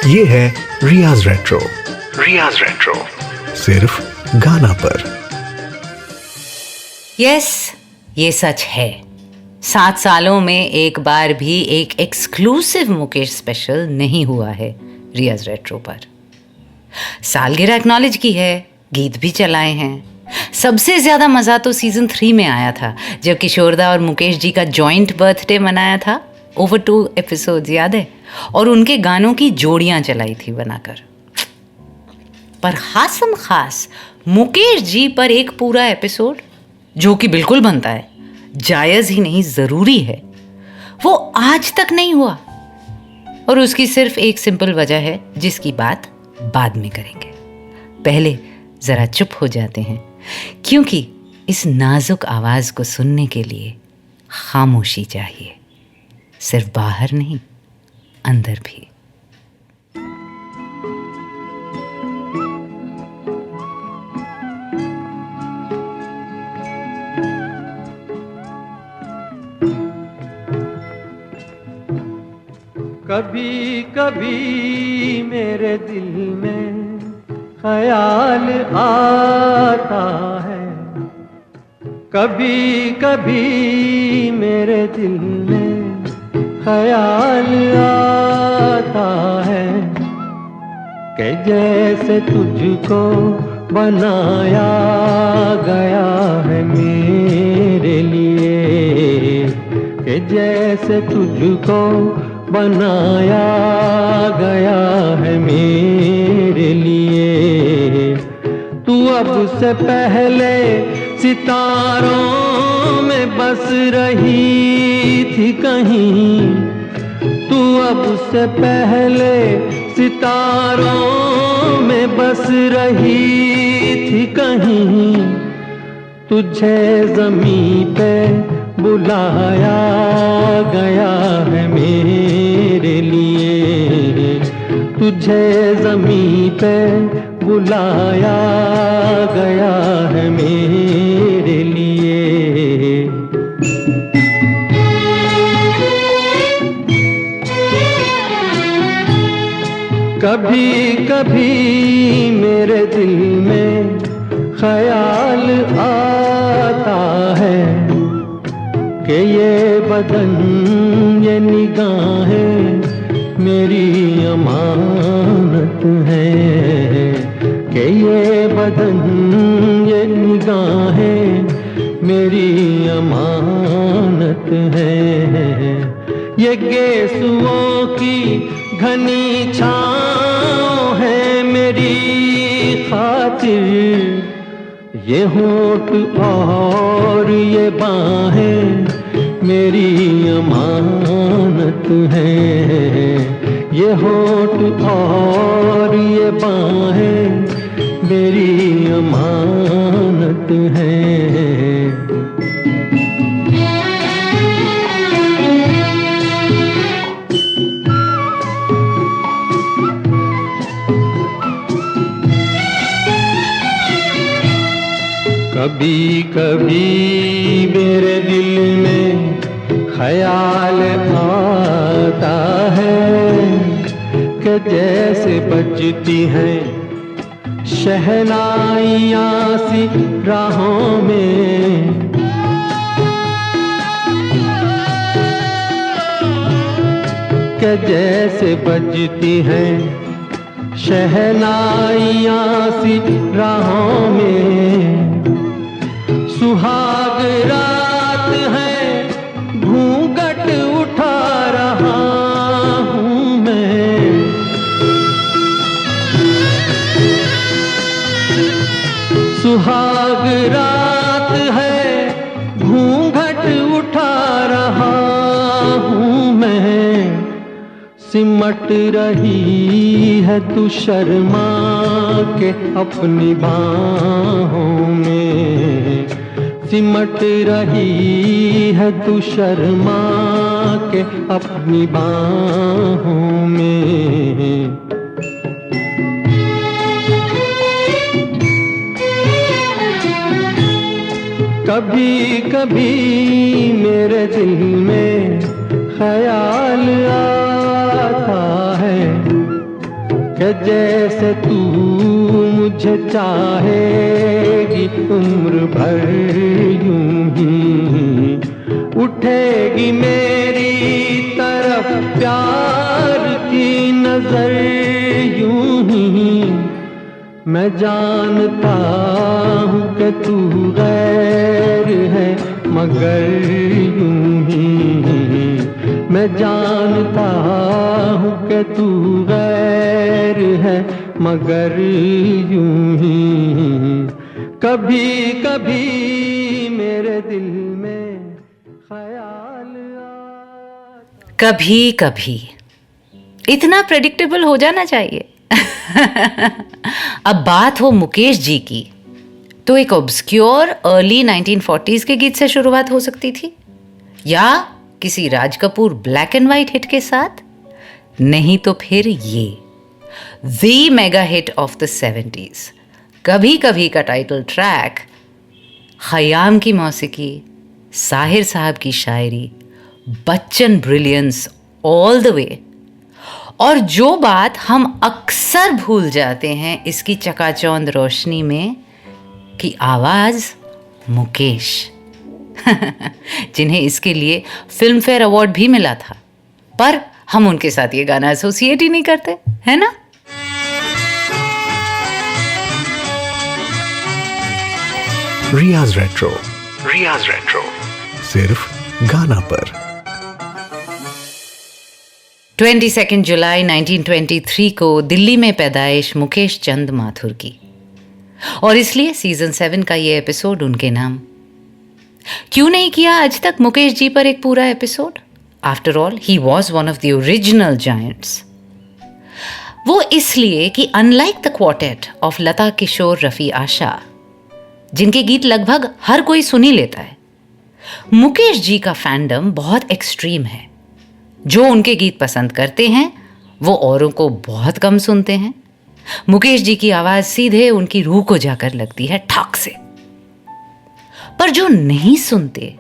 ये है रियाज रेट्रो। रियाज रेट्रो सिर्फ गाना पर। यस, ये सच है। 7 सालों में एक बार भी एक एक्सक्लूसिव मुकेश स्पेशल नहीं हुआ है रियाज रेट्रो पर। सालगिरह एक्नॉलेज की है, गीत भी चलाए हैं। सबसे ज्यादा मजा तो सीजन 3 में आया था, जब किशोरदा और मुकेश जी का जॉइंट बर्थडे मनाया था। ओवर 2 एपिसोड्स याद है, और उनके गानों की जोड़ियां चलाई थी बनाकर। पर खासम खास मुकेश जी पर एक पूरा एपिसोड, जो कि बिल्कुल बनता है, जायज ही नहीं जरूरी है, वो आज तक नहीं हुआ। और उसकी सिर्फ एक सिंपल वजह है, जिसकी बात बाद में करेंगे। पहले जरा चुप हो जाते हैं, क्योंकि इस नाजुक आवाज को सुनने के लिए खामोशी चाहिए, सिर्फ बाहर नहीं, अंदर भी। कभी कभी मेरे दिल में ख्याल आता है, कभी कभी मेरे दिल में ख्याल आता है कि जैसे तुझको बनाया गया है मेरे लिए, कि जैसे तुझको बनाया गया है मेरे लिए। तू अब से पहले सितारों में बस रही थी कहीं, तू अब से पहले सितारों में बस रही थी कहीं। तुझे ज़मीं पे बुलाया गया है मेरे लिए, तुझे ज़मीं पे बुलाया गया है मेरे लिए। कभी कभी मेरे दिल में ख्याल आता है कि ये बदन, ये निगाहें मेरी अमानत है, कि ये बदन, ये निगाहें मेरी अमानत है। ये गेसुओं की घनी छाँव है मेरी खातिर, ये होठ और ये बाहें मेरी अमानत है, ये होठ और ये बाहें मेरी अमानत है। कभी कभी मेरे दिल में ख्याल आता है कि जैसे बजती हैं शहनाइयाँ सी राहों में, कि जैसे बजती हैं शहनाइयाँ सी राहों में। सुहाग रात है, घूंघट उठा रहा हूँ मैं, सुहाग रात है, घूंघट उठा रहा हूँ मैं। सिमट रही है तू शर्मा के अपनी बाहों में, सिमट रही है तू शर्मा के अपनी बाहों में। कभी कभी मेरे दिल में ख्याल आता है जैसे तू मुझे चाहेगी उम्र भर यूं ही उठेगी मेरी तरफ प्यार की नजर यूं ही। मैं जानता हूँ कि तू गैर है मगर यूं ही। मैं जानता हूँ कि तू गैर है मगर यूं ही। कभी कभी मेरे दिल में ख्याल आता। कभी कभी इतना प्रेडिक्टेबल हो जाना चाहिए। अब बात हो मुकेश जी की तो एक ऑब्सक्योर अर्ली 1940s के गीत से शुरुआत हो सकती थी, या किसी Raj Kapoor black and white hit के साथ, नहीं तो फिर ये the mega hit of the 70s कभी कभी का टाइटल ट्रैक, खयाम की मौसीकी, साहिर साहब की शायरी, Bachchan brilliance all the way. और जो बात हम अक्सर भूल जाते हैं इसकी चकाचौंध रोशनी में, कि आवाज मुकेश, जिन्हें इसके लिए फिल्म फेयर अवार्ड भी मिला था, पर हम उनके साथ ये गाना एसोसिएट ही नहीं करते, है ना? रियाज रेट्रो सिर्फ गाना पर। 22 जुलाई 1923 को दिल्ली में पैदाइश मुकेश चंद माथुर की, और इसलिए सीजन 7 का ये एपिसोड उनके नाम। क्यों नहीं किया आज तक मुकेश जी पर एक पूरा episode? After all he was one of the original giants. वो इसलिए कि अनलाइक द क्वार्टेट ऑफ लता किशोर रफ़ी आशा, जिनके गीत लगभग हर कोई सुन ही लेता है, मुकेश जी का फैंडम बहुत एक्सट्रीम है। जो उनके गीत पसंद करते हैं वो औरों को बहुत कम सुनते हैं। मुकेश जी की आवाज सीधे उनकी रूह को जाकर लगती है ठाक से। पर जो नहीं सुनते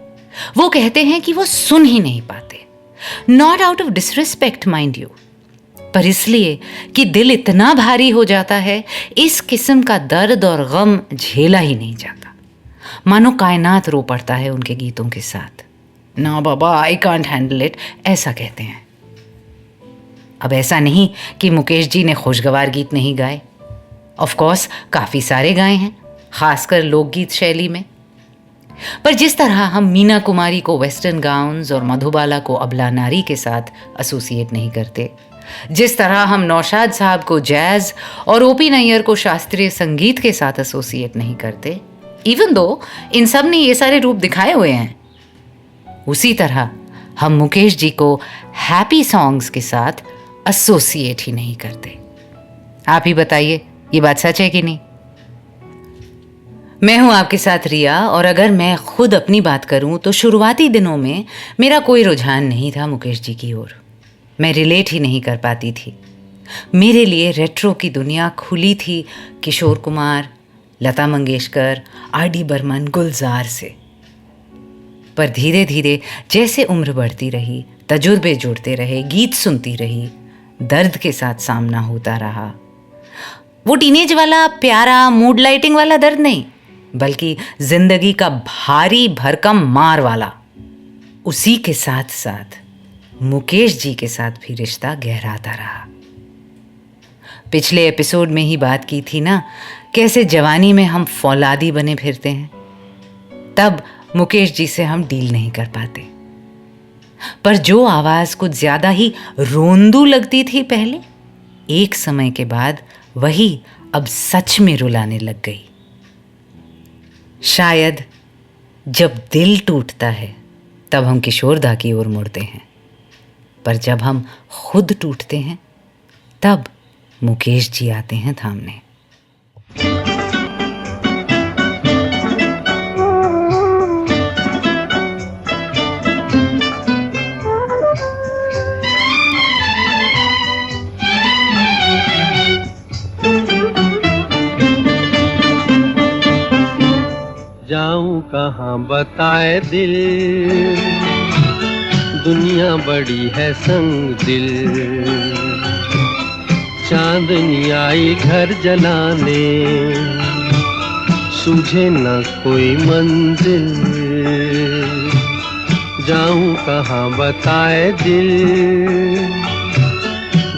वो कहते हैं कि वो सुन ही नहीं पाते, not out of disrespect mind you, पर इसलिए कि दिल इतना भारी हो जाता है, इस किस्म का दर्द और गम झेला ही नहीं जाता। मानो कायनात रो पड़ता है उनके गीतों के साथ। ना बाबा, आई कांट हैंडल इट, ऐसा कहते हैं। अब ऐसा नहीं कि मुकेश जी ने खुशगवार गीत नहीं गाए, ऑफ कोर्स काफ़ी सारे गाए हैं, खासकर लोकगीत शैली में। पर जिस तरह हम मीना कुमारी को वेस्टर्न गाउन्स और मधुबाला को अबला नारी के साथ एसोसिएट नहीं करते, जिस तरह हम नौशाद साहब को जैज़ और ओपी नैयर को शास्त्रीय संगीत के साथ एसोसिएट नहीं करते, इवन दो इन सब ने ये सारे रूप दिखाए हुए हैं, उसी तरह हम मुकेश जी को हैप्पी सॉन्ग्स के साथ एसोसिएट ही नहीं करते। आप ही बताइए, ये बात सच है कि नहीं? मैं हूं आपके साथ रिया, और अगर मैं खुद अपनी बात करूं तो शुरुआती दिनों में मेरा कोई रुझान नहीं था मुकेश जी की ओर। मैं रिलेट ही नहीं कर पाती थी। मेरे लिए रेट्रो की दुनिया खुली थी किशोर कुमार, लता मंगेशकर, आर.डी. बर्मन, गुलजार से। पर धीरे धीरे जैसे उम्र बढ़ती रही, तजुर्बे जुड़ते रहे, गीत सुनती रही, दर्द के साथ सामना होता रहा। वो टीनेज वाला प्यारा मूड लाइटिंग वाला दर्द नहीं, बल्कि जिंदगी का भारी भरकम मार वाला। उसी के साथ साथ मुकेश जी के साथ भी रिश्ता गहराता रहा। पिछले एपिसोड में ही बात की थी ना, कैसे जवानी में हम फौलादी बने फिरते हैं, तब मुकेश जी से हम डील नहीं कर पाते। पर जो आवाज कुछ ज्यादा ही रोंदू लगती थी पहले, एक समय के बाद वही अब सच में रुलाने लग गई। शायद जब दिल टूटता है तब हम किशोरदा की ओर मुड़ते हैं, पर जब हम खुद टूटते हैं तब मुकेश जी आते हैं थामने। जाऊं कहाँ बताए दिल, दुनिया बड़ी है संग दिल। चांदनी आई घर जलाने, सूझे न कोई मंजिल, जाऊं कहाँ बताए दिल,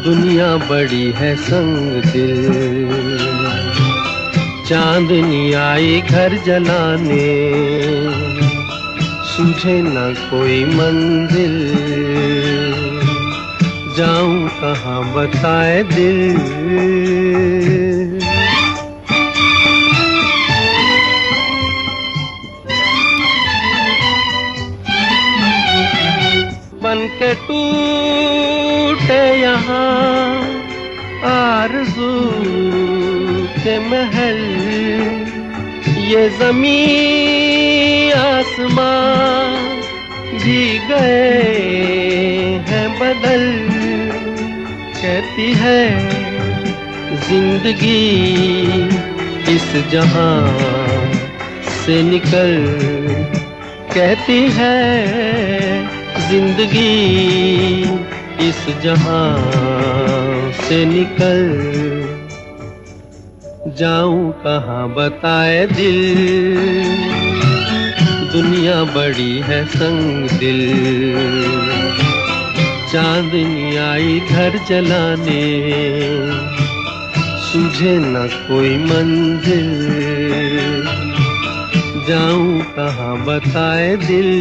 दुनिया बड़ी है संग दिल। चांदनी आई घर जलाने, सूझे न कोई मंजिल, जाऊं कहाँ बताए दिल। बन के टूटे यहाँ आरज़ू के महल, ये ज़मीं आसमां भी गए हैं बदल। कहती है जिंदगी इस जहां से निकल, कहती है जिंदगी इस जहां से निकल, जाऊं कहाँ बताए दिल, दुनिया बड़ी है संग दिल। चांदनी आई घर जलाने, सूझे न कोई मंजिल, जाऊं कहाँ बताए दिल।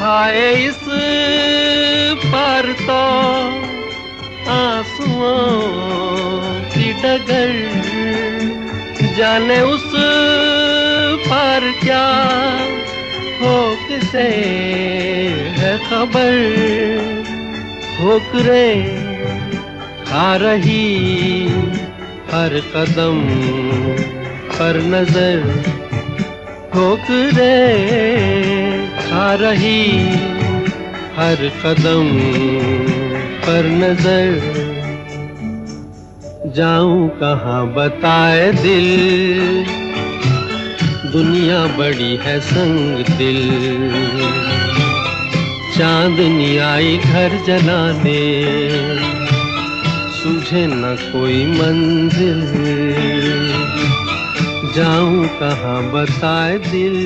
हाय इस पार तो आंसुओं की डगर, जाने उस पार क्या हो किसे है खबर। ठोकरे खा रही हर कदम पर नजर, ठोकरे खा रही हर कदम पर नजर, जाऊं कहाँ बताए दिल, दुनिया बड़ी है संग दिल। चांदनी आई घर जलाने, सूझे न कोई मंजिल, जाऊं कहाँ बताए दिल।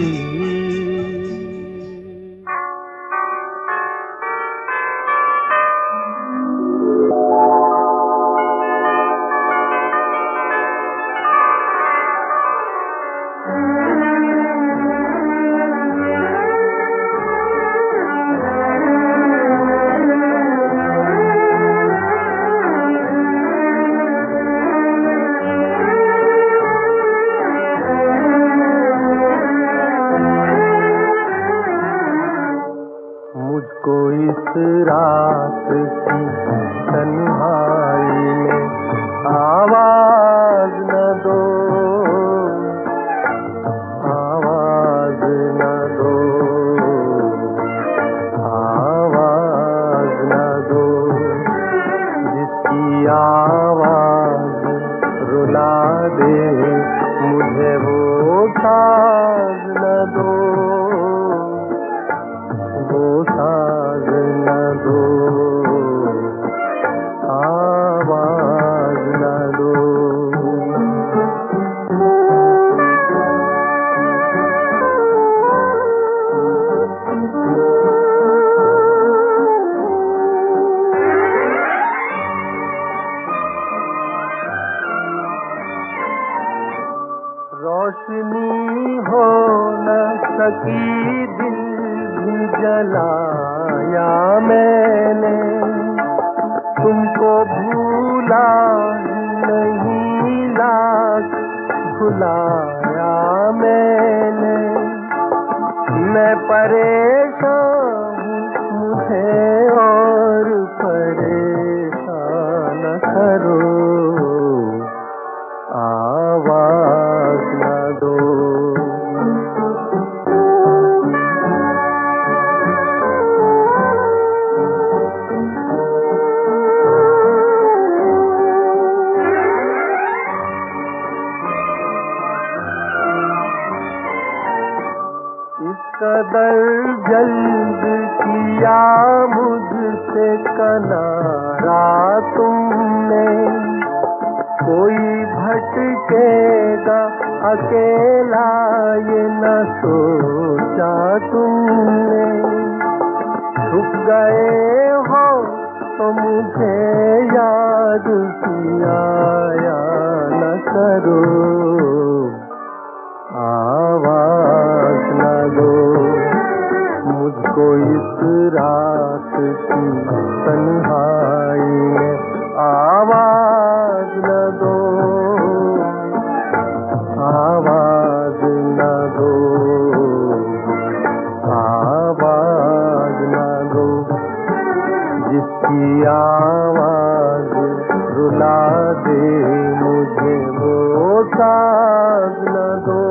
मुझको इस रात की तन्हाई में आवाज न दो, आवाज न दो, आवाज न दो, जिसकी आवाज रुला दे मुझे वो साज न दो, वो साज न दो, आवाज न दो। रोशनी हो न सकी दिल भी जलाया मैंने, तुमको भूला नहीं लाख भुलाया मैंने। मैं परेशान हूँ मुझे और परेशान करो, आवाज न दो। कदर जल्द किया मुझसे किनारा तुमने, कोई भटकेगा अकेला ये न सोचा तुमने। छुप गए हो तो मुझे याद किया या न करो, आवाज न दो मुझको इस रात की तन्हाई में, आवाज न दो, आवाज न दो, आवाज न दो, जिसकी आवाज रुला दे मुझे वो साज न दो,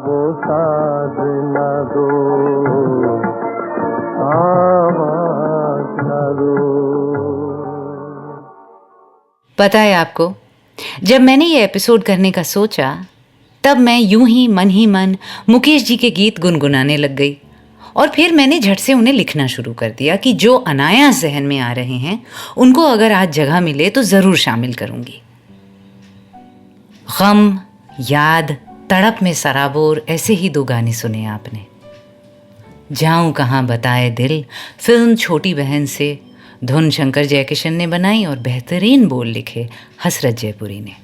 वो साज न दो, आवाज न दो। पता है आपको, जब मैंने ये एपिसोड करने का सोचा तब मैं यूं ही मन मुकेश जी के गीत गुनगुनाने लग गई और फिर मैंने झट से उन्हें लिखना शुरू कर दिया कि जो अनायास जहन में आ रहे हैं उनको अगर आज जगह मिले तो ज़रूर शामिल करूंगी। गम, याद, तड़प में सराबोर, ऐसे ही दो गाने सुने आपने। जाऊं कहाँ बताए दिल फिल्म छोटी बहन से धुन शंकर जयकिशन ने बनाई और बेहतरीन बोल लिखे हसरत जयपुरी ने।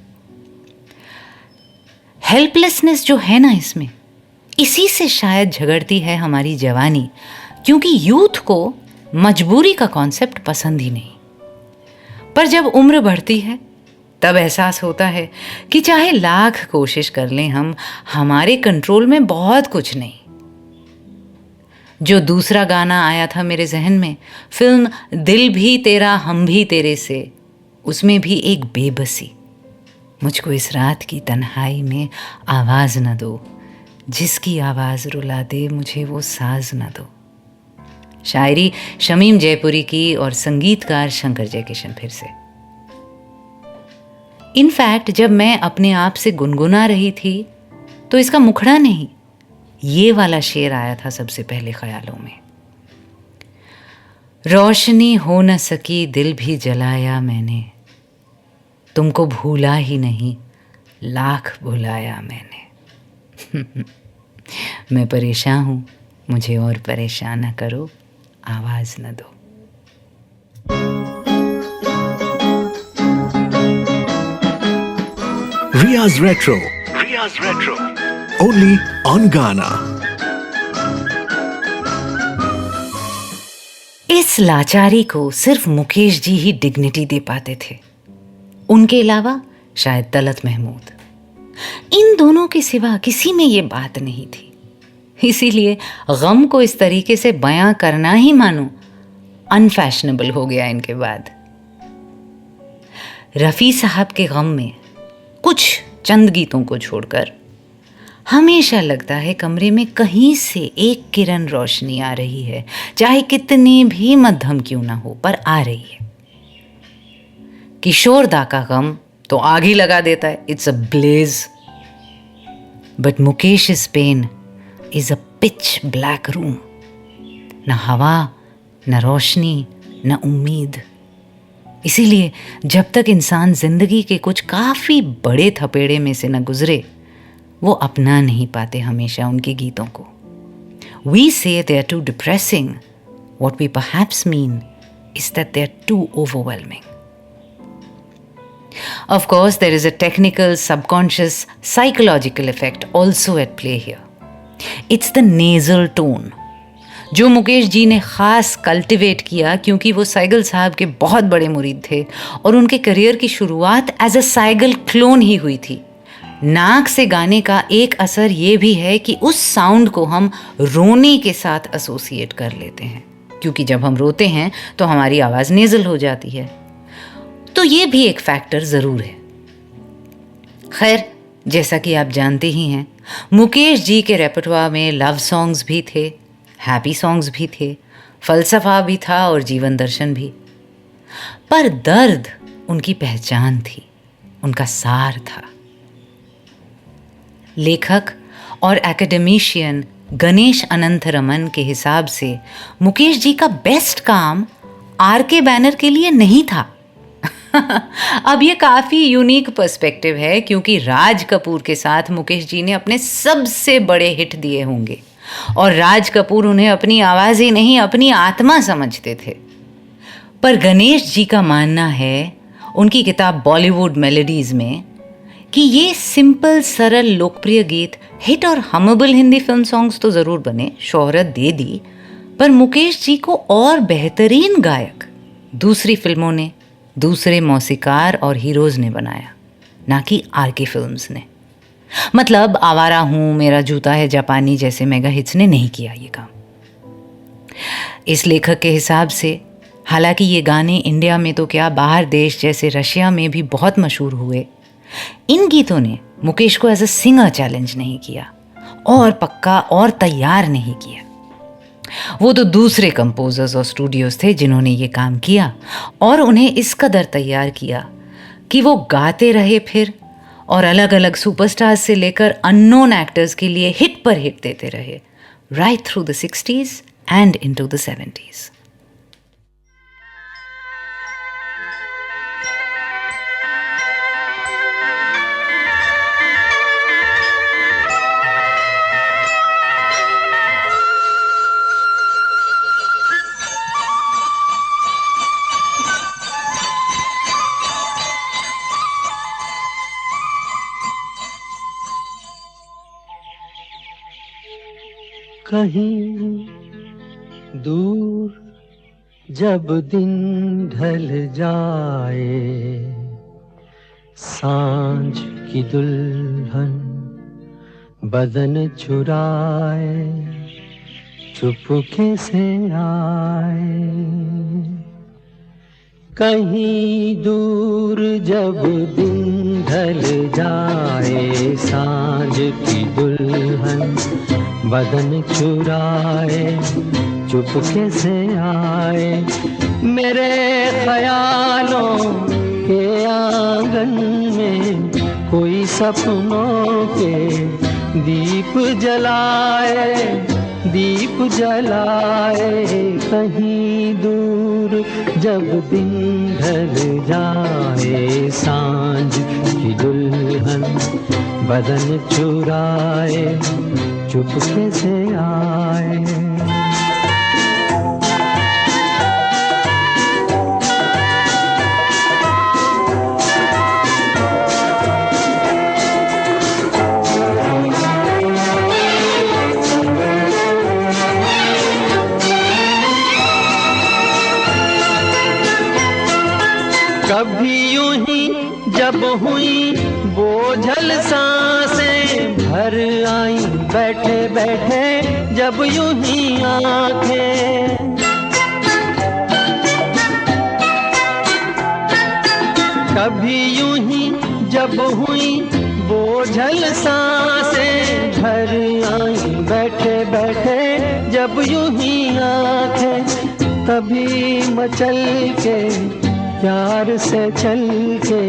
हेल्पलेसनेस जो है ना इसमें, इसी से शायद झगड़ती है हमारी जवानी, क्योंकि यूथ को मजबूरी का कॉन्सेप्ट पसंद ही नहीं। पर जब उम्र बढ़ती है तब एहसास होता है कि चाहे लाख कोशिश कर लें हम, हमारे कंट्रोल में बहुत कुछ नहीं। जो दूसरा गाना आया था मेरे जहन में, फिल्म दिल भी तेरा हम भी तेरे से, उसमें भी एक बेबसी, मुझको इस रात की तन्हाई में आवाज़ न दो, जिसकी आवाज़ रुला दे मुझे वो साज न दो। शायरी शमीम जयपुरी की और संगीतकार शंकर जयकिशन फिर से। इनफैक्ट जब मैं अपने आप से गुनगुना रही थी तो इसका मुखड़ा नहीं, ये वाला शेर आया था सबसे पहले ख्यालों में। रोशनी हो न सकी दिल भी जलाया मैंने, तुमको भूला ही नहीं लाख भुलाया मैंने। मैं परेशान हूँ, मुझे और परेशान न करो, आवाज़ न दो। Riya's Retro. Riya's Retro. Only on Ghana. इस लाचारी को सिर्फ मुकेश जी ही डिग्निटी दे पाते थे, उनके अलावा शायद तलत महमूद। इन दोनों के सिवा किसी में ये बात नहीं थी। इसीलिए गम को इस तरीके से बयां करना ही मानो अनफैशनेबल हो गया इनके बाद। रफ़ी साहब के गम में कुछ चंद गीतों को छोड़कर हमेशा लगता है कमरे में कहीं से एक किरण रोशनी आ रही है, चाहे कितनी भी मध्यम क्यों ना हो, पर आ रही है। किशोर दा का गम तो आग ही लगा देता है, it's a blaze. But Mukesh pain is a pitch black room, न हवा, न रोशनी, न उम्मीद। इसीलिए जब तक इंसान जिंदगी के कुछ काफ़ी बड़े थपेड़े में से न गुजरे, वो अपना नहीं पाते हमेशा उनके गीतों को। We say they are too depressing. What we perhaps mean is that they are too overwhelming. Of course, there is a technical, subconscious, psychological effect also at play here. It's the nasal tone, जो मुकेश जी ने ख़ास cultivate किया क्योंकि वो साइगल साहब के बहुत बड़े मुरीद थे और उनके करियर की शुरुआत एज अ साइगल क्लोन ही हुई थी। नाक से गाने का एक असर ये भी है कि उस साउंड को हम रोने के साथ एसोसिएट कर लेते हैं, क्योंकि जब हम रोते हैं तो हमारी आवाज़ नेज़ल हो जाती है। तो ये भी एक फैक्टर ज़रूर है। खैर, जैसा कि आप जानते ही हैं, मुकेश जी के रेpertoire में लव सॉन्ग्स भी थे, हैप्पी सॉन्ग्स भी थे, फ़लसफ़ा भी था और जीवन दर्शन भी। पर दर्द उनकी पहचान थी, उनका सार था। लेखक और एकेडमिशियन गणेश अनंथरमन के हिसाब से मुकेश जी का बेस्ट काम आर.के. बैनर के लिए नहीं था। अब ये काफ़ी यूनिक पर्सपेक्टिव है क्योंकि राज कपूर के साथ मुकेश जी ने अपने सबसे बड़े हिट दिए होंगे और राज कपूर उन्हें अपनी आवाज़ ही नहीं अपनी आत्मा समझते थे। पर गणेश जी का मानना है उनकी किताब बॉलीवुड मेलोडीज़ में कि ये सिंपल सरल लोकप्रिय गीत हिट और हमेबल हिंदी फिल्म सॉन्ग्स तो ज़रूर बने, शोहरत दे दी, पर मुकेश जी को और बेहतरीन गायक दूसरी फिल्मों ने, दूसरे मौसीकार और हीरोज़ ने बनाया, ना कि आर.के. फिल्म्स ने। मतलब आवारा हूँ, मेरा जूता है जापानी जैसे मेगा हिट्स ने नहीं किया ये काम। इस लेखक के हिसाब से हालांकि ये गाने इंडिया में तो क्या बाहर देश जैसे रशिया में भी बहुत मशहूर हुए, इन गीतों ने मुकेश को एज अ सिंगर चैलेंज नहीं किया और पक्का और तैयार नहीं किया। वो तो दूसरे कंपोजर्स और स्टूडियोज थे जिन्होंने ये काम किया और उन्हें इस कदर तैयार किया कि वो गाते रहे फिर और अलग अलग सुपरस्टार्स से लेकर अननोन एक्टर्स के लिए हिट पर हिट देते रहे, right through the 60s and into the 70s। कहीं दूर जब दिन ढल जाए, सांझ की दुल्हन बदन चुराए चुपके से आए। कहीं दूर जब दिन ढल जाए, सांझ की दुल्हन बदन चुराए चुपके से आए। मेरे ख्यालों के आंगन में कोई सपनों के दीप जलाए, दीप जलाए। कहीं दूर जब दिन ढल जाए, सांझ की दुल्हन बदन चुराए चुपके से आए। कभी यूं ही जब हुई बोझल सांसें भर आई, बैठे बैठे जब यूं ही आंखें। कभी यूं ही जब हुई बोझल सांसें भर आई, बैठे बैठे जब यूं ही आंखें। तभी मचल के प्यार से चल के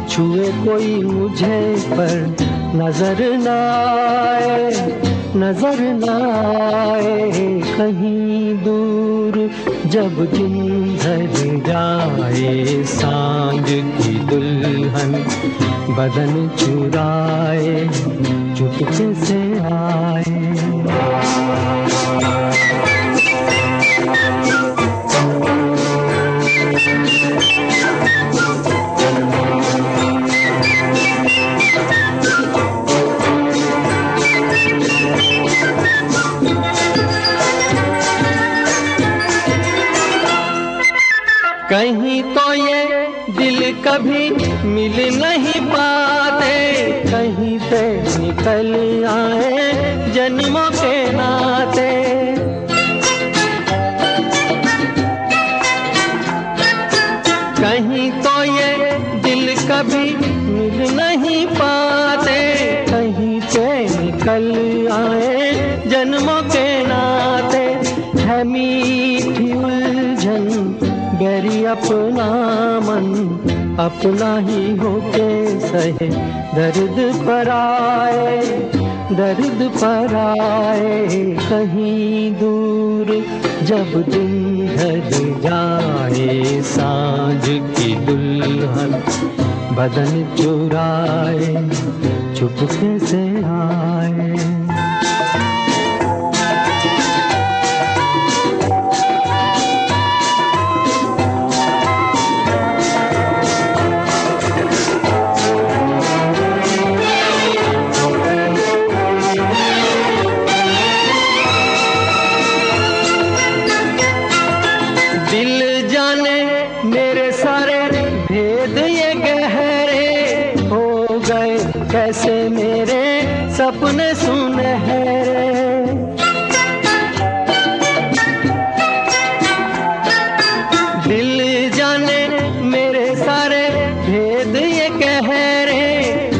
छुए कोई मुझे पर नजर न आए, नजर न आए। कहीं दूर जब दिन ढल जाए, सांझ की दुल्हन बदन चुराए चुपके से आए। कहीं तो ये दिल कभी मिल नहीं पाते, कहीं से निकल आए जन्मों के नाते। कहीं तो ये दिल कभी मिल नहीं पाते, कहीं से निकल आए जन्मों के नाते। है मीठी उलझन बैरी अपना मन, अपना ही होके सहे दर्द पर आए, दर्द पर आए कहीं दूर, जब दिन ढल जाए सांझ की दुल्हन बदन चुराए चुपके से आए। दिल जाने मेरे सारे भेद ये गहरे हो गए, कैसे मेरे सपने सुनहरे। दिल जाने मेरे सारे भेद ये गहरे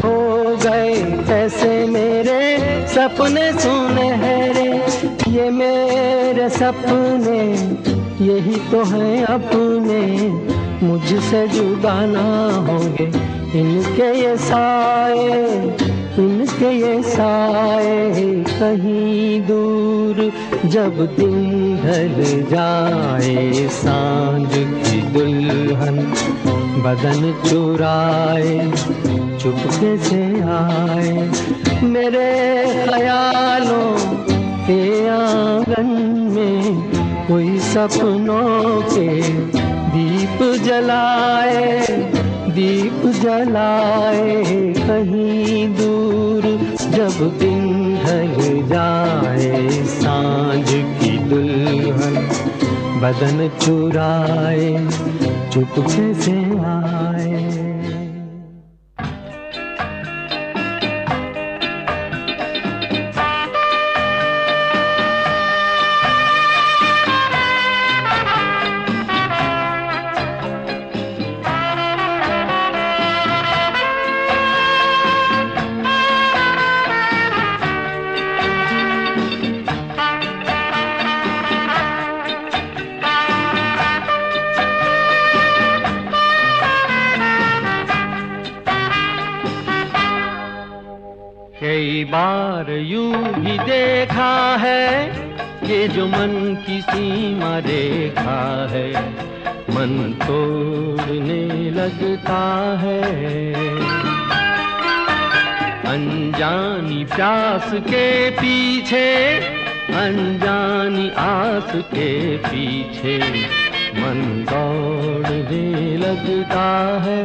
हो गए, कैसे मेरे सपने सुनहरे। ये मेरे सपने यही तो है अपने, मुझसे जुदा ना होंगे इनके ये साए, इनके ये साए कहीं दूर, जब दिन ढल जाए सांझ की दुल्हन बदन चुराए चुपके से आए। मेरे ख्यालों के आंगन में कोई सपनों के दीप जलाए, दीप जलाए कहीं दूर, जब दिन ढल जाए सांझ की दुल्हन बदन चुराए चुपके से आए। कई बार यूं ही देखा है, ये जो मन की सीमा रेखा है, मन तोड़ने लगता है। अनजानी प्यास के पीछे, अनजानी आस के पीछे, मन दौड़ने लगता है।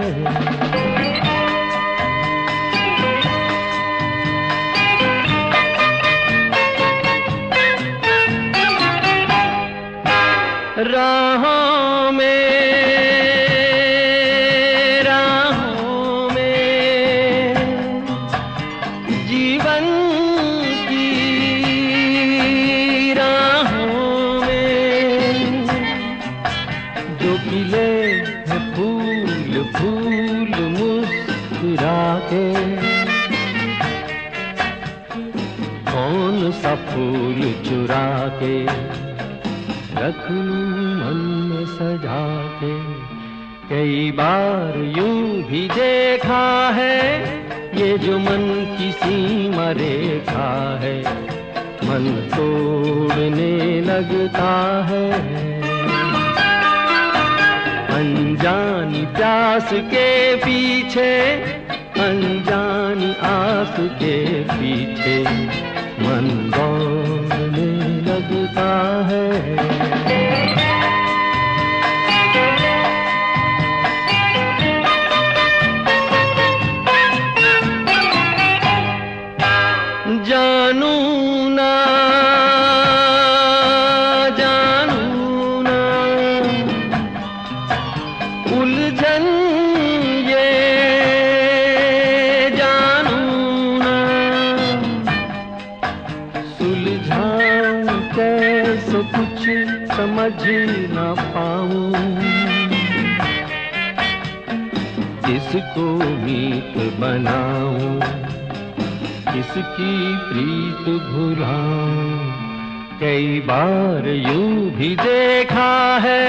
राहों में, राहों में जीवन की राहों में, जो खिले हैं फूल फूल मुस्कुरा के, कौन सा फूल चुरा के रखूं मन में सजा के। कई बार यूं भी देखा है, ये जो मन की सीमा रेखा है, मन तोड़ने लगता है। अनजानी प्यास के पीछे, अनजानी आस के पीछे, मन दौड़ने लगता है। जानू ना, जानू ना उलझन ये, जानू ना सुलझाऊं कैसे कुछ समझ ना पाऊं, किसको मीत बनाऊं, किसकी प्रीत भुलाऊं। कई बार यूं भी देखा है,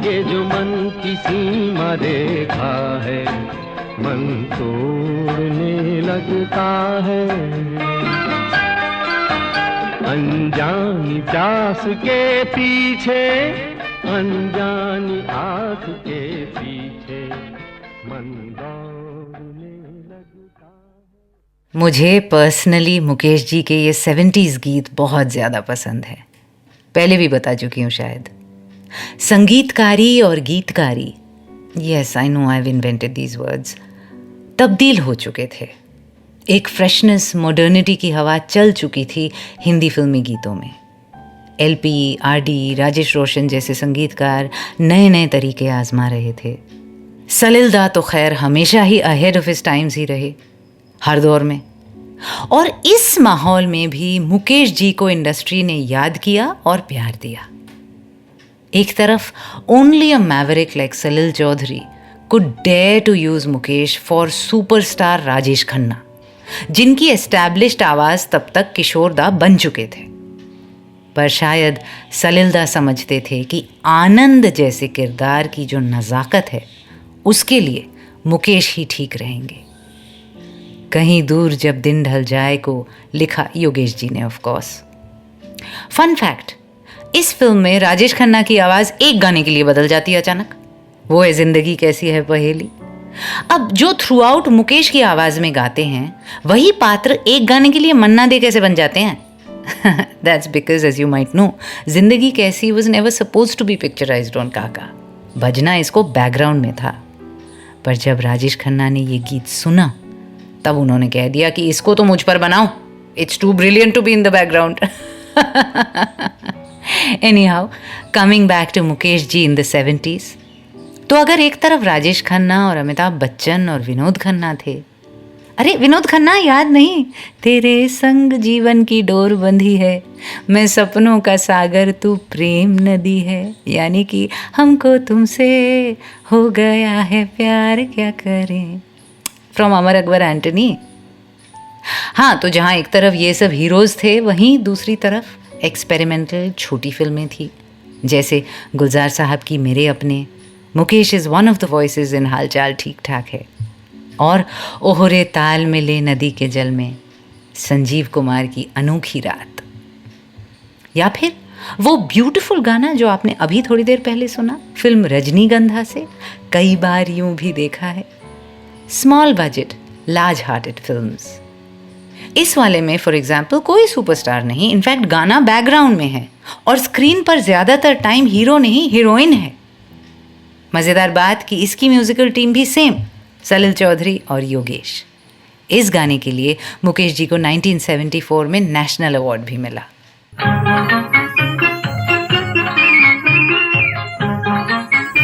ये जो मन की सीमा रेखा है, मन तोड़ने लगता है। अनजानी प्यास के पीछे, अनजानी आँख के पीछे मन दौड़ने लगता। मुझे पर्सनली मुकेश जी के ये 70s गीत बहुत ज़्यादा पसंद है, पहले भी बता चुकी हूँ शायद। संगीतकारी और गीतकारी, yes I know I have invented these words, तब्दील हो चुके थे। एक फ्रेशनेस, मॉडर्निटी की हवा चल चुकी थी हिंदी फिल्मी गीतों में। एलपी, आरडी, राजेश रोशन जैसे संगीतकार नए नए तरीके आजमा रहे थे। सलिल दा तो खैर हमेशा ही अहेड ऑफ हिज टाइम्स ही रहे, हर दौर में। और इस माहौल में भी मुकेश जी को इंडस्ट्री ने याद किया और प्यार दिया। एक तरफ only a maverick like Salil Chowdhury could dare to use Mukesh for superstar Rajesh Khanna, जिनकी एस्टैब्लिश्ड आवाज़ तब तक किशोर दा बन चुके थे। पर शायद सलिल दा समझते थे कि आनंद जैसे किरदार की जो नज़ाकत है उसके लिए मुकेश ही ठीक रहेंगे। कहीं दूर जब दिन ढल जाए को लिखा योगेश जी ने ऑफ कोर्स। फन फैक्ट, इस फिल्म में राजेश खन्ना की आवाज़ एक गाने के लिए बदल जाती है अचानक, वो है जिंदगी कैसी है पहेली। अब जो थ्रू आउट मुकेश की आवाज़ में गाते हैं वही पात्र एक गाने के लिए मन्ना दे कैसे बन जाते हैं? That's because as you might know, जिंदगी कैसी was never supposed to be picturized on काका। बजना इसको बैकग्राउंड में था। पर जब राजेश खन्ना ने ये गीत सुना तब उन्होंने कह दिया कि इसको तो मुझ पर बनाओ, it's too brilliant to be in the background. Anyhow, coming back to Mukesh ji in the 70s, तो अगर एक तरफ राजेश खन्ना और अमिताभ बच्चन और विनोद खन्ना थे, अरे विनोद खन्ना याद नहीं, तेरे संग जीवन की डोर बंधी है, मैं सपनों का सागर तू प्रेम नदी है, यानी कि हमको तुमसे हो गया है प्यार क्या करें, फ्रॉम अमर अकबर एंटनी। हाँ, तो जहाँ एक तरफ ये सब हीरोज़ थे वहीं दूसरी तरफ एक्सपेरिमेंटल छोटी फिल्में थी, जैसे गुलजार साहब की मेरे अपने। Mukesh is one of the voices in हाल चाल ठीक ठाक है। और ओहरे ताल में ले नदी के जल में संजीव कुमार की अनोखी रात। या फिर वो ब्यूटीफुल गाना जो आपने अभी थोड़ी देर पहले सुना फिल्म रजनीगंधा से, कई बार यूं भी देखा है। Small budget large hearted films. इस वाले में फॉर एग्जाम्पल कोई सुपरस्टार नहीं, इनफैक्ट गाना बैकग्राउंड में है और स्क्रीन पर ज़्यादातर टाइम हीरो नहीं हीरोइन है। मज़ेदार बात कि इसकी म्यूज़िकल टीम भी सेम, सलिल चौधरी और योगेश। इस गाने के लिए मुकेश जी को 1974 में नेशनल अवार्ड भी मिला।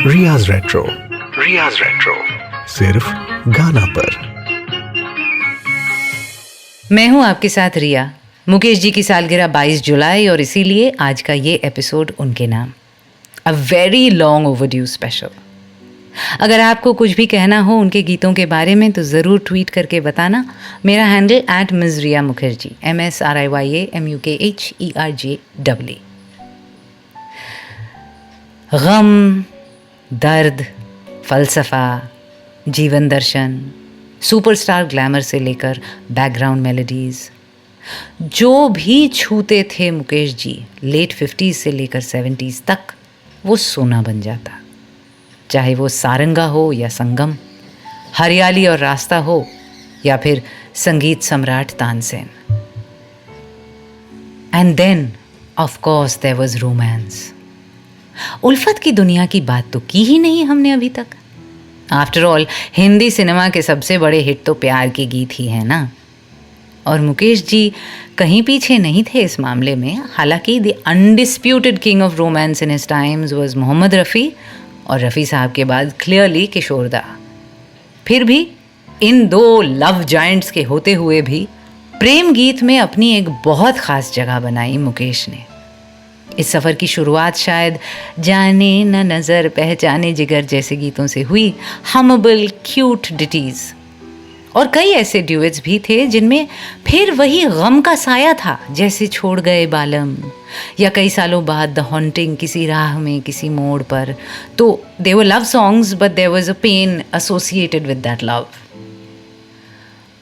रियाज रेट्रो, रियाज रेट्रो, सिर्फ गाना पर। मैं हूं आपके साथ रिया। मुकेश जी की सालगिरह 22 जुलाई और इसीलिए आज का ये एपिसोड उनके नाम, a very long overdue special. अगर आपको कुछ भी कहना हो उनके गीतों के बारे में तो ज़रूर ट्वीट करके बताना। मेरा हैंडल @MsRiya Mukherjee, MsRiyaMukherjee। गम, दर्द, फ़लसफ़ा, जीवन दर्शन, सुपरस्टार ग्लैमर से लेकर बैकग्राउंड मेलोडीज़, जो भी छूते थे मुकेश जी लेट 50s से लेकर 70s तक, वो सोना बन जाता। चाहे वो सारंगा हो या संगम, हरियाली और रास्ता हो या फिर Sangeet Samrat Tansen. And then of course there was romance. उल्फत की दुनिया की बात तो की ही नहीं हमने अभी तक। आफ्टर ऑल हिंदी सिनेमा के सबसे बड़े हिट तो प्यार के गीत ही हैं ना। और मुकेश जी कहीं पीछे नहीं थे इस मामले में। हालांकि the undisputed king of romance in his times was Mohammed Rafi, और रफ़ी साहब के बाद क्लियरली किशोर दा। फिर भी इन दो लव जायंट्स के होते हुए भी प्रेम गीत में अपनी एक बहुत ख़ास जगह बनाई मुकेश ने। इस सफ़र की शुरुआत शायद जाने न नज़र पहचाने जिगर जैसे गीतों से हुई, हमबल क्यूट डिटीज़। और कई ऐसे ड्यूएट्स भी थे जिनमें फिर वही गम का साया था, जैसे छोड़ गए बालम या कई सालों बाद द हॉन्टिंग किसी राह में किसी मोड़ पर। तो they were love songs but there was a pain associated with that love.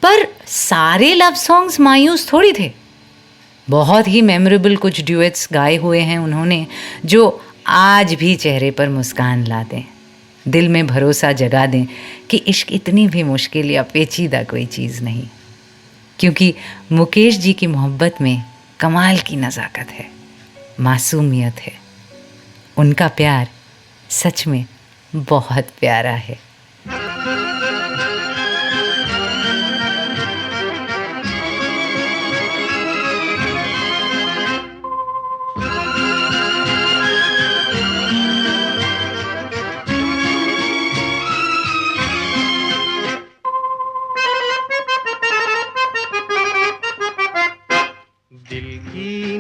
पर सारे लव सॉन्ग्स मायूस थोड़ी थे। बहुत ही मेमोरेबल कुछ ड्यूएट्स गाए हुए हैं उन्होंने जो आज भी चेहरे पर मुस्कान ला दें, दिल में भरोसा जगा दें कि इश्क इतनी भी मुश्किल या पेचीदा कोई चीज़ नहीं, क्योंकि मुकेश जी की मोहब्बत में कमाल की नज़ाकत है, मासूमियत है। उनका प्यार सच में बहुत प्यारा है।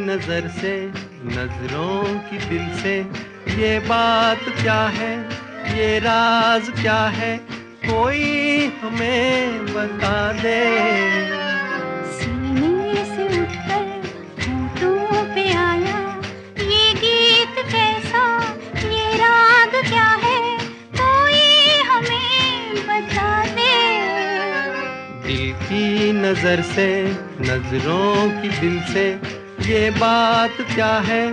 नजर से नजरों की दिल से ये बात क्या है, ये राज क्या है, कोई हमें बता दे। सीने से उठकर होठों पे आया ये गीत कैसा, ये राग क्या है, कोई हमें बता दे। दिल की नजर से नजरों की दिल से ये बात क्या है,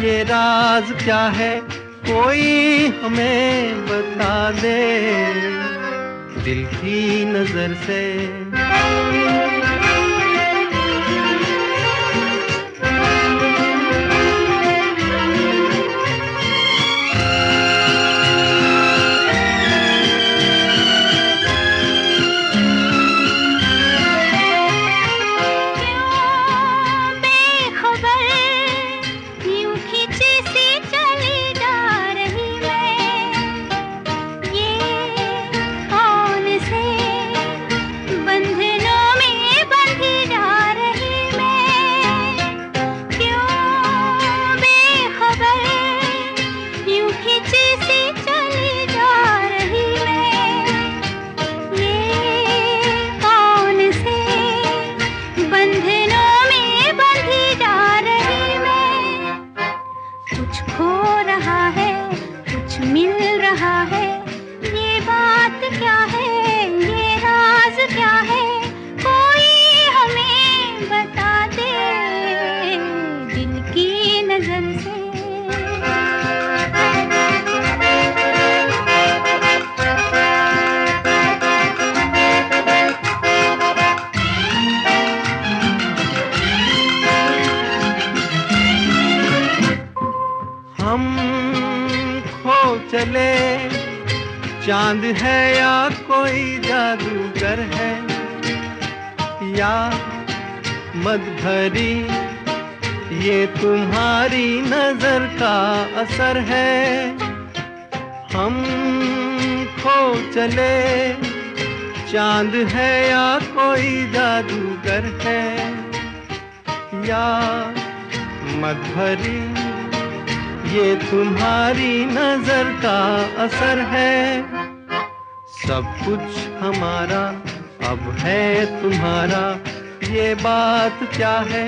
ये राज क्या है, कोई हमें बता दे। दिल की नजर से चले, चांद है या कोई जादूगर है, या मद भरी ये तुम्हारी नजर का असर है। हम खो चले, चांद है या कोई जादूगर है, या मद भरी ये तुम्हारी नजर का असर है। सब कुछ हमारा अब है तुम्हारा, ये बात क्या है,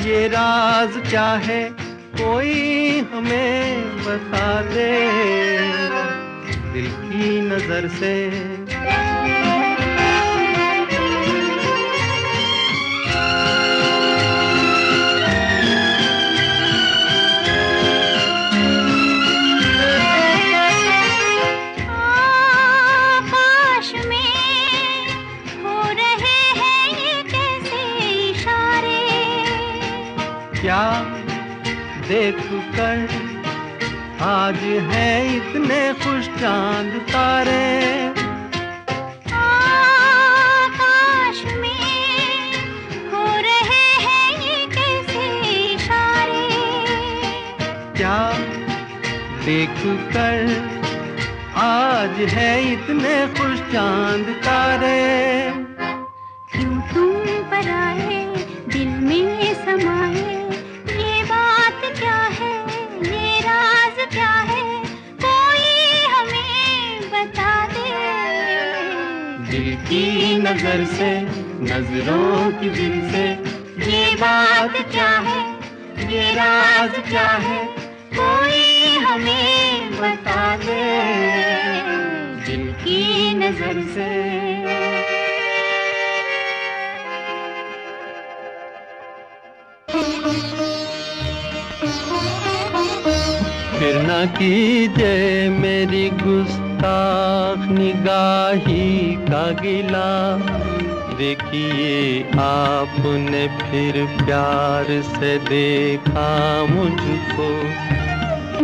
ये राज क्या है, कोई हमें बता दे। दिल की नजर से क्या देख कर आज है इतने खुश चांद तारे। आकाश में हो रहे हैं ये कैसे इशारे। क्या देख कर आज है इतने खुश चांद तारे। क्यों तुम पर आए दिल में समाए, दिल की नजर से नजरों की दिल से ये बात क्या है, ये राज क्या है, कोई हमें बता दे। दिल की नजर से न कीजिए मेरी गुस्ताख निगाही का गिला। देखिए आपने फिर प्यार से देखा मुझको।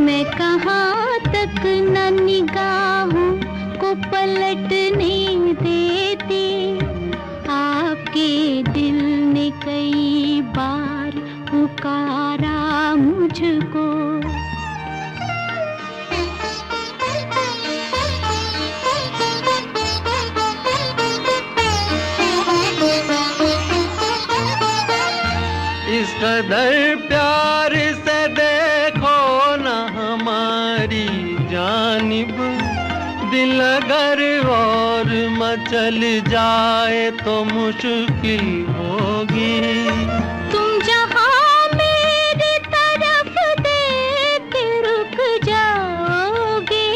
मैं कहाँ तक न निगाहों को पलटने देती। आपके दिल ने कई बार पुकारा मुझको। इस कदर प्यार से देखो न हमारी जानिब। दिल अगर और मचल जाए तो मुश्किल होगी। तुम जहाँ मेरी तरफ देख के रुक जाओगे,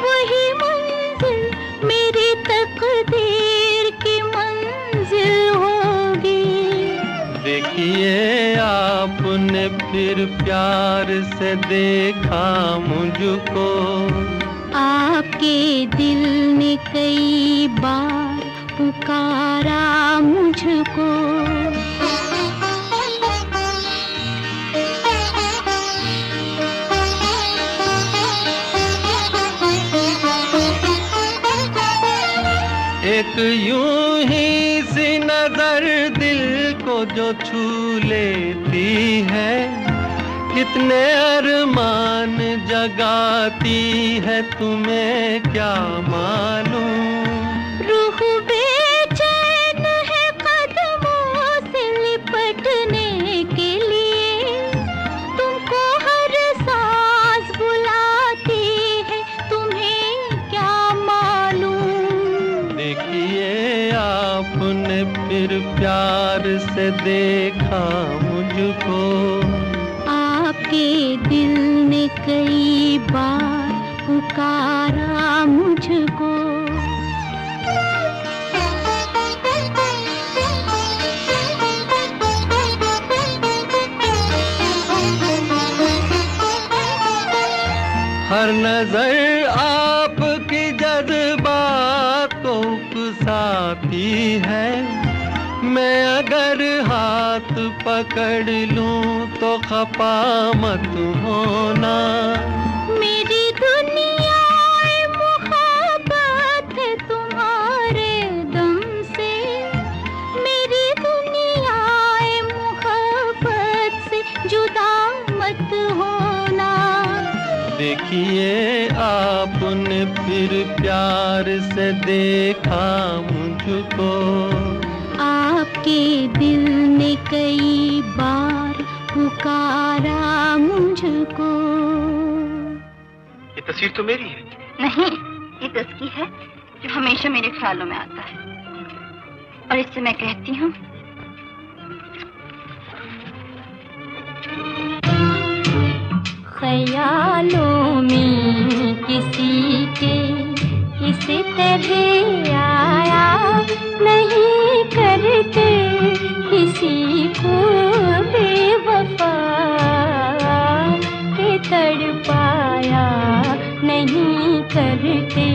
वही मंजिल मेरी तकदीर की मंजिल होगी। देखिए आपने फिर प्यार से देखा मुझको। आपके दिल ने कई बार पुकारा मुझको। एक यूं ही सी नजर दिल को जो छू लेती है, कितने अरमान जगाती है तुम्हें क्या मालूम। रूह बेचैन है कदमों से लिपटने के लिए। तुमको हर सांस बुलाती है, तुम्हें क्या मालूम। देखिए आपने फिर प्यार से देखा मुझको। आपके दिल ने कई बार पुकारा मुझको। हर नजर आपकी जज्बात को उकसाती है। मैं अगर हाथ पकड़ लूं तो खफा मत होना। मेरी दुनिया मुहब्बत है तुम्हारे दम से। मेरी दुनिया मुहब्बत से जुदा मत होना। देखिए आपने फिर प्यार से देखा मुझको। आपके दिल ने कई बार पुकारा मुझको। ये तस्वीर तो मेरी है। नहीं, ये तस्वीर है जो हमेशा मेरे ख्यालों में आता है, और इससे मैं कहती हूँ ख्यालों में किसी के इस तरह आया नहीं करते किसी को बेवफा के तड़पाया नहीं करते।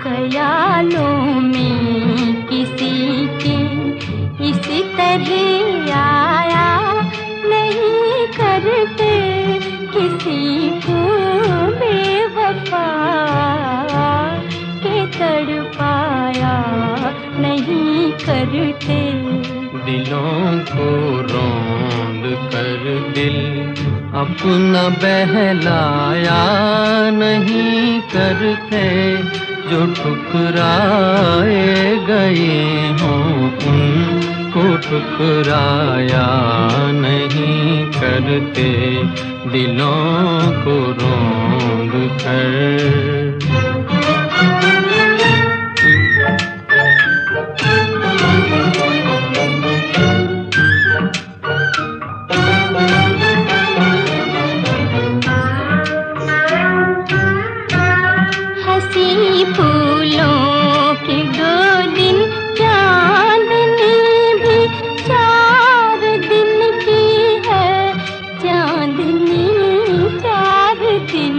ख्यालों में किसी के इस तरह आया नहीं करते किसी को बेवफा के तड़पाया नहीं करते। दिलों को रौंद कर दिल अपना बहलाया नहीं करते। जो ठुकराए गए हों उनको ठुकराया नहीं करते। दिलों को रौंद कर। हंसी फूलों के दो दिन चांदनी भी 4 दिन की है। चांदनी 4 दिन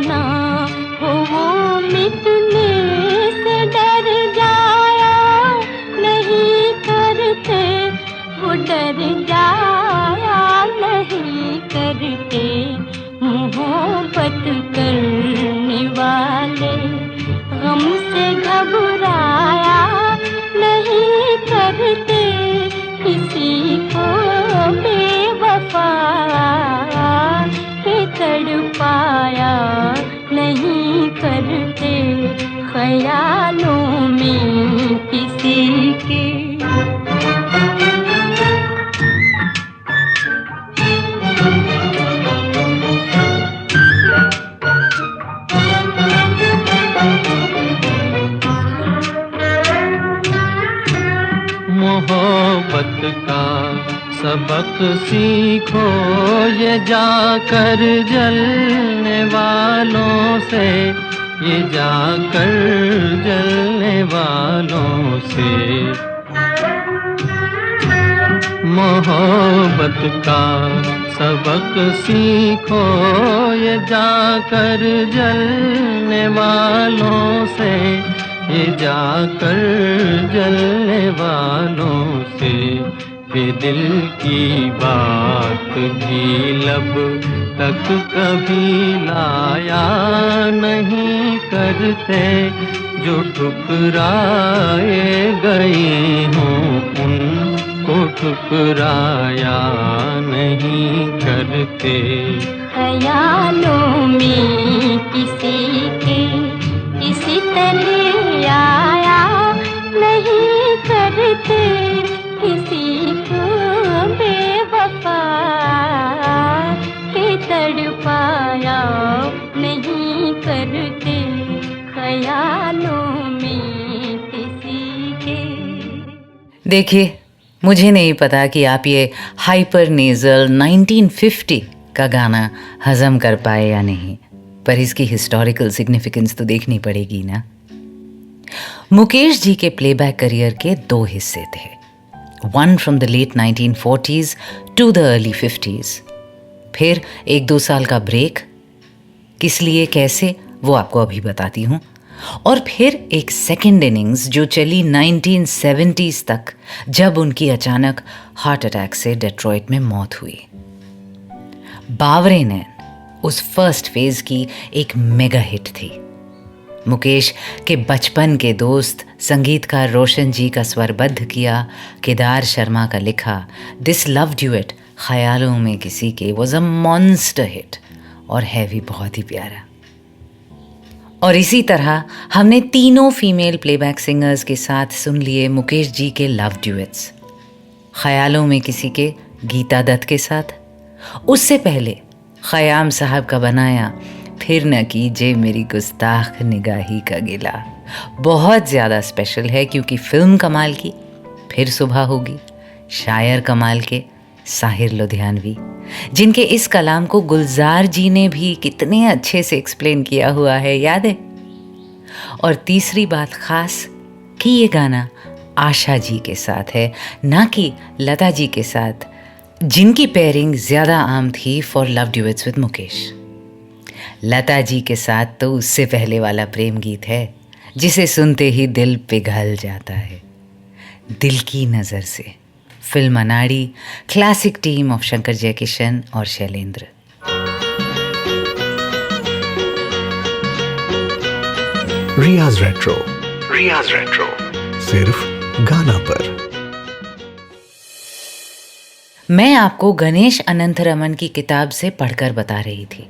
ना हो वो मिटने से डर जाया नहीं करते, वो डर जाया नहीं करते। मोहब्बत करने वाले गम से घबराया नहीं करते, किसी को बेवफा के तड़पाया नहीं करते, ख्यालों में किसी के। मोहब्बत का सबक सीखो ये जाकर जलने वालों से, ये जाकर जलने वालों से। मोहब्बत का सबक सीखो ये जाकर जलने वालों से, ये जाकर जलने वालों से। वे दिल की बात भी लब तक कभी लाया नहीं करते, जो ठुकराए गए हों उनको ठुकराया नहीं करते। ख्यालों में किसी के इसी तरह आया नहीं करते, किसी को बेवफा के तड़पाया नहीं करते, ख्यालों में किसी के। देखिए, मुझे नहीं पता कि आप ये हाइपर नेजल 1950 का गाना हजम कर पाए या नहीं, पर इसकी हिस्टोरिकल सिग्निफिकेंस तो देखनी पड़ेगी ना। मुकेश जी के प्लेबैक करियर के दो हिस्से थे, one from the late 1940s to the early 50s, फिर 1-2 साल का ब्रेक, किस लिए कैसे वो आपको अभी बताती हूँ, और फिर एक सेकेंड इनिंग्स जो चली 1970s तक, जब उनकी अचानक हार्ट अटैक से डेट्रॉइट में मौत हुई। बावरे नैन उस फर्स्ट फेज की एक मेगा हिट थी। मुकेश के बचपन के दोस्त संगीतकार रोशन जी का स्वरबद्ध किया केदार शर्मा का लिखा दिस लव ड्यूएट ख्यालों में किसी के वॉज अ मॉन्स्टर हिट, और है भी बहुत ही प्यारा। और इसी तरह हमने तीनों फीमेल प्लेबैक सिंगर्स के साथ सुन लिए मुकेश जी के लव ड्यूएट्स। ख्यालों में किसी के गीता दत्त के साथ, उससे पहले ख़याम साहब का बनाया फिर न कीजिए मेरी गुस्ताख निगाही का गिला, बहुत ज़्यादा स्पेशल है क्योंकि फिल्म कमाल की फिर सुबह होगी, शायर कमाल के साहिर लुधियानवी, जिनके इस कलाम को गुलजार जी ने भी कितने अच्छे से एक्सप्लेन किया हुआ है, याद है। और तीसरी बात ख़ास कि ये गाना आशा जी के साथ है, ना कि लता जी के साथ, जिनकी पेयरिंग ज़्यादा आम थी for love duets with Mukesh. Lata ji के साथ तो उससे पहले वाला प्रेम गीत है जिसे सुनते ही दिल पिघल जाता है, दिल की नज़र से, फिल्म अनाड़ी, classic team of Shankar Jaikishan और शैलेंद्र। रियाज रेट्रो सिर्फ गाना पर। मैं आपको गणेश अनंतरमन की किताब से पढ़कर बता रही थी।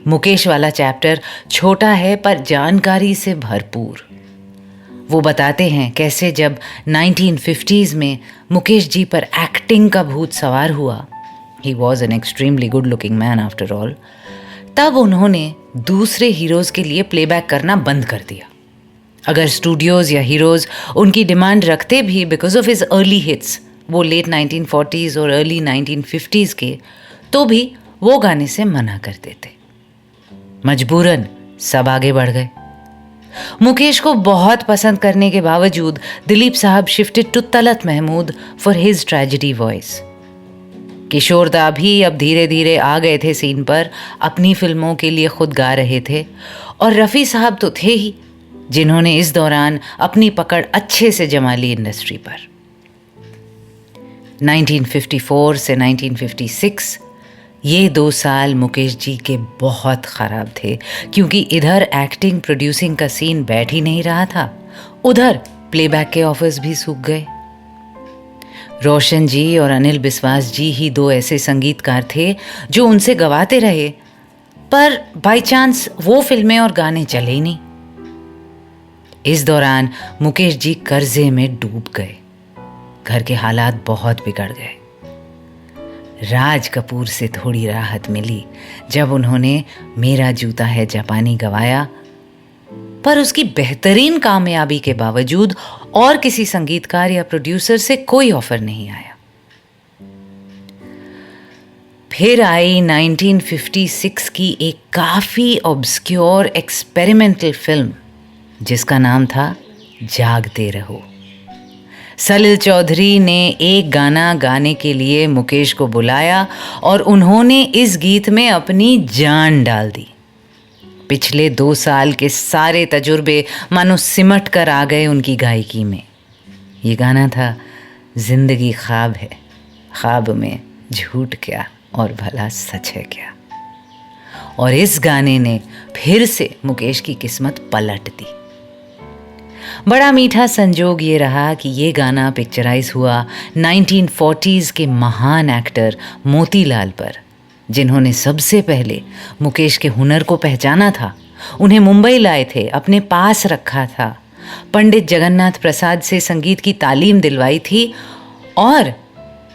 मुकेश वाला चैप्टर छोटा है पर जानकारी से भरपूर। वो बताते हैं कैसे जब 1950s में मुकेश जी पर एक्टिंग का भूत सवार हुआ, he was an extremely good looking man after all, तब उन्होंने दूसरे हीरोज़ के लिए प्लेबैक करना बंद कर दिया। अगर स्टूडियोज़ या हीरोज़ उनकी डिमांड रखते भी because of his early hits, वो लेट 1940s और अर्ली 1950s के, तो भी वो गाने से मना कर देते। मजबूरन सब आगे बढ़ गए। मुकेश को बहुत पसंद करने के बावजूद दिलीप साहब shifted to Talat Mahmood for his tragedy voice. किशोरदा भी अब धीरे धीरे आ गए थे सीन पर, अपनी फिल्मों के लिए खुद गा रहे थे, और रफ़ी साहब तो थे ही जिन्होंने इस दौरान अपनी पकड़ अच्छे से जमा ली इंडस्ट्री पर। 1954 से 1956 ये 2 साल मुकेश जी के बहुत ख़राब थे, क्योंकि इधर एक्टिंग प्रोड्यूसिंग का सीन बैठ ही नहीं रहा था, उधर प्लेबैक के ऑफर्स भी सूख गए। रोशन जी और अनिल बिस्वास जी ही 2 ऐसे संगीतकार थे जो उनसे गवाते रहे, पर बाय चांस वो फिल्में और गाने चले ही नहीं। इस दौरान मुकेश जी कर्जे में डूब गए, घर के हालात बहुत बिगड़ गए। राज कपूर से थोड़ी राहत मिली जब उन्होंने मेरा जूता है जापानी गवाया, पर उसकी बेहतरीन कामयाबी के बावजूद और किसी संगीतकार या प्रोड्यूसर से कोई ऑफर नहीं आया। फिर आई 1956 की एक काफ़ी ऑब्स्क्योर एक्सपेरिमेंटल फिल्म जिसका नाम था जागते रहो। सलिल चौधरी ने एक गाना गाने के लिए मुकेश को बुलाया और उन्होंने इस गीत में अपनी जान डाल दी। पिछले 2 साल के सारे तजुर्बे मानो सिमट कर आ गए उनकी गायकी में। ये गाना था जिंदगी ख्वाब है, ख्वाब में झूठ क्या और भला सच है क्या। और इस गाने ने फिर से मुकेश की किस्मत पलट दी। बड़ा मीठा संजोग ये रहा कि ये गाना पिक्चराइज हुआ 1940s के महान एक्टर मोतीलाल पर, जिन्होंने सबसे पहले मुकेश के हुनर को पहचाना था, उन्हें मुंबई लाए थे, अपने पास रखा था, पंडित जगन्नाथ प्रसाद से संगीत की तालीम दिलवाई थी, और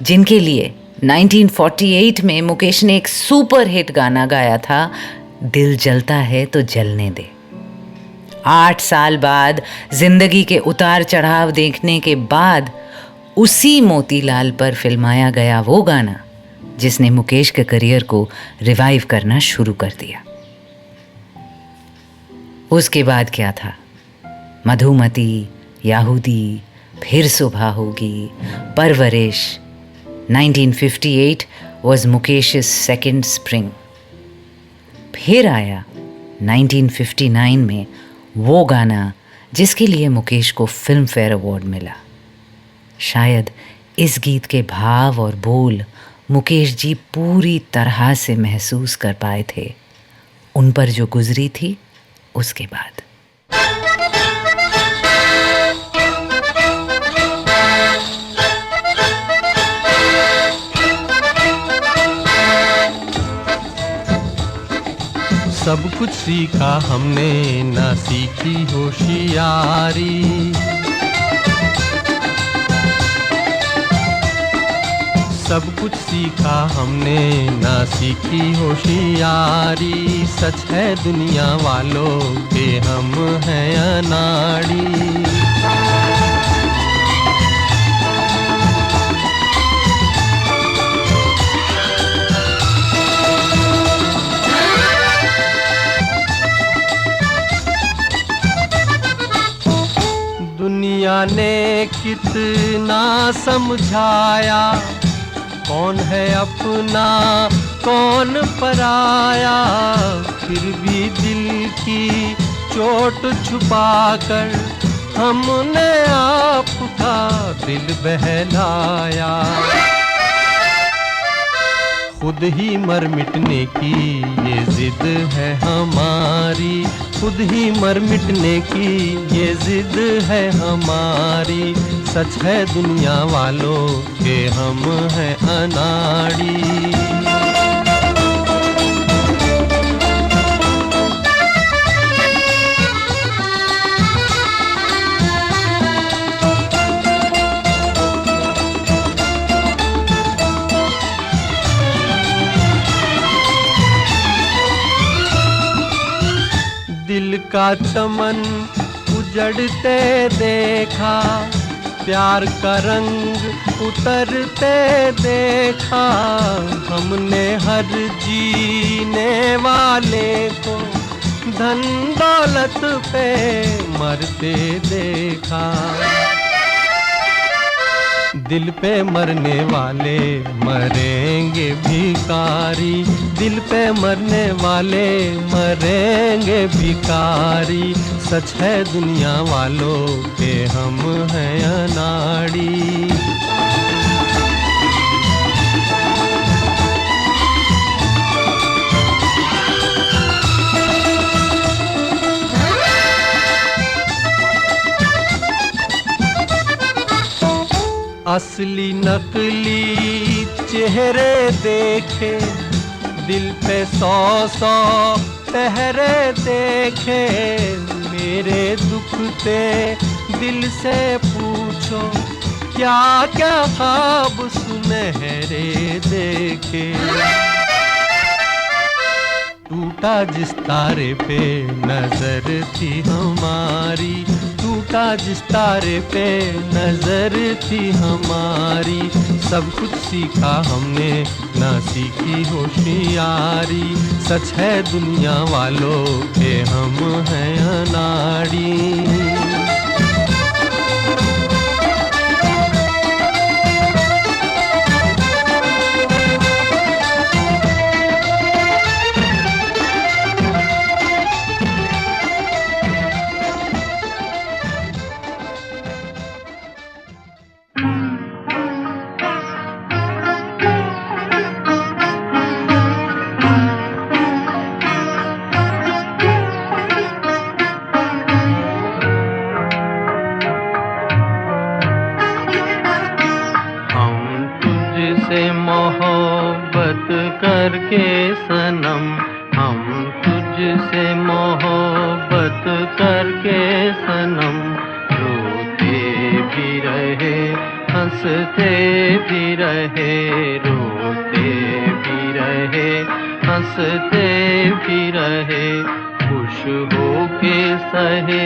जिनके लिए 1948 में मुकेश ने एक सुपर हिट गाना गाया था, दिल जलता है तो जलने दे। 8 साल बाद जिंदगी के उतार चढ़ाव देखने के बाद उसी मोतीलाल पर फिल्माया गया वो गाना जिसने मुकेश के करियर को रिवाइव करना शुरू कर दिया। उसके बाद क्या था? मधुमती, याहूदी, फिर सुबह होगी, परवरिश। 1958 was Mukesh's second spring। फिर आया 1959 में वो गाना जिसके लिए मुकेश को फिल्म फेयर अवार्ड मिला। शायद इस गीत के भाव और बोल मुकेश जी पूरी तरह से महसूस कर पाए थे उन पर जो गुजरी थी उसके बाद। सब कुछ सीखा हमने, ना सीखी होशियारी। सब कुछ सीखा हमने, ना सीखी होशियारी। सच है दुनिया वालों के हम हैं अनाड़ी। दुनिया ने कितना समझाया, कौन है अपना कौन पराया। फिर भी दिल की चोट छुपाकर हमने आपका दिल बहलाया। खुद ही मर मिटने की ये जिद है हमारी। खुद ही मर मिटने की ये जिद है हमारी। सच है दुनिया वालों के हम हैं अनाड़ी। दिल का चमन उजड़ते देखा, प्यार का रंग उतरते देखा। हमने हर जीने वाले को धन दौलत पे मरते देखा। दिल पे मरने वाले मरेंगे मरेंगे भिखारी, दिल पे मरने वाले मरेंगे भिखारी। सच है दुनिया वालों के हम हैं अनाड़ी। असली नकली चेहरे देखे, दिल पे 100 पहरे देखे। मेरे दुखते दिल से पूछो, क्या क्या ख्वाब सुनहरे देखे। टूटा जिस तारे पे नजर थी हमारी, टूटा जिस तारे पे नजर थी हमारी। सब कुछ सीखा हमने ना सीखी होशियारी। सच है दुनिया वालों के हम हैं अनाड़ी। मोहब्बत करके सनम, हम तुझसे मोहब्बत करके सनम। रोते भी रहे हंसते भी रहे, रोते भी रहे हंसते भी रहे। खुश होके सहे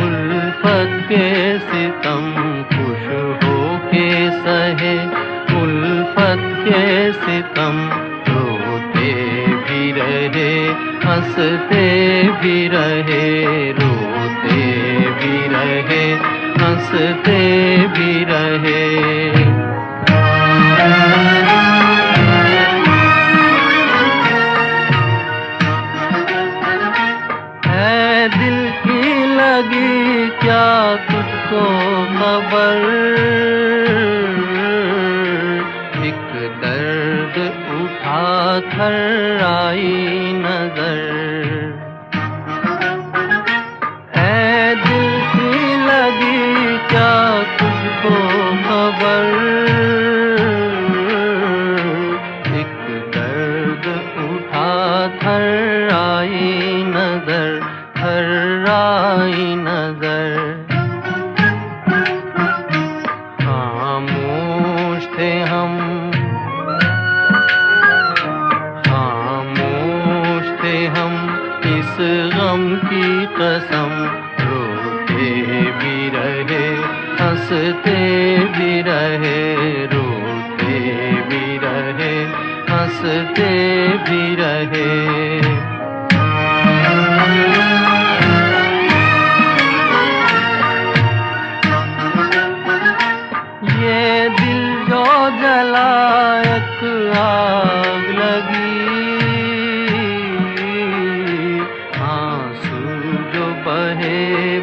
उल्फत के सितम, खुश होके सहे उल्फत के सितम। रोते भी रहे हंसते भी रहे, रोते भी रहे हंसते भी रहे। है दिल की लगी क्या तुझको खबर, एक दर्द उठा कर आई नजर। ऐ दिल की लगी क्या तुझको खबर, एक दर्द उठा कर आई नजर, कर आई नजर। खामोश थे हम, खामोश थे हम इस गम की कसम। रोते भी रहे हंसते भी रहे, रोते भी रहे हंसते भी रहे। ये दिल जो जला एक आग लगी, आंसू जो बहे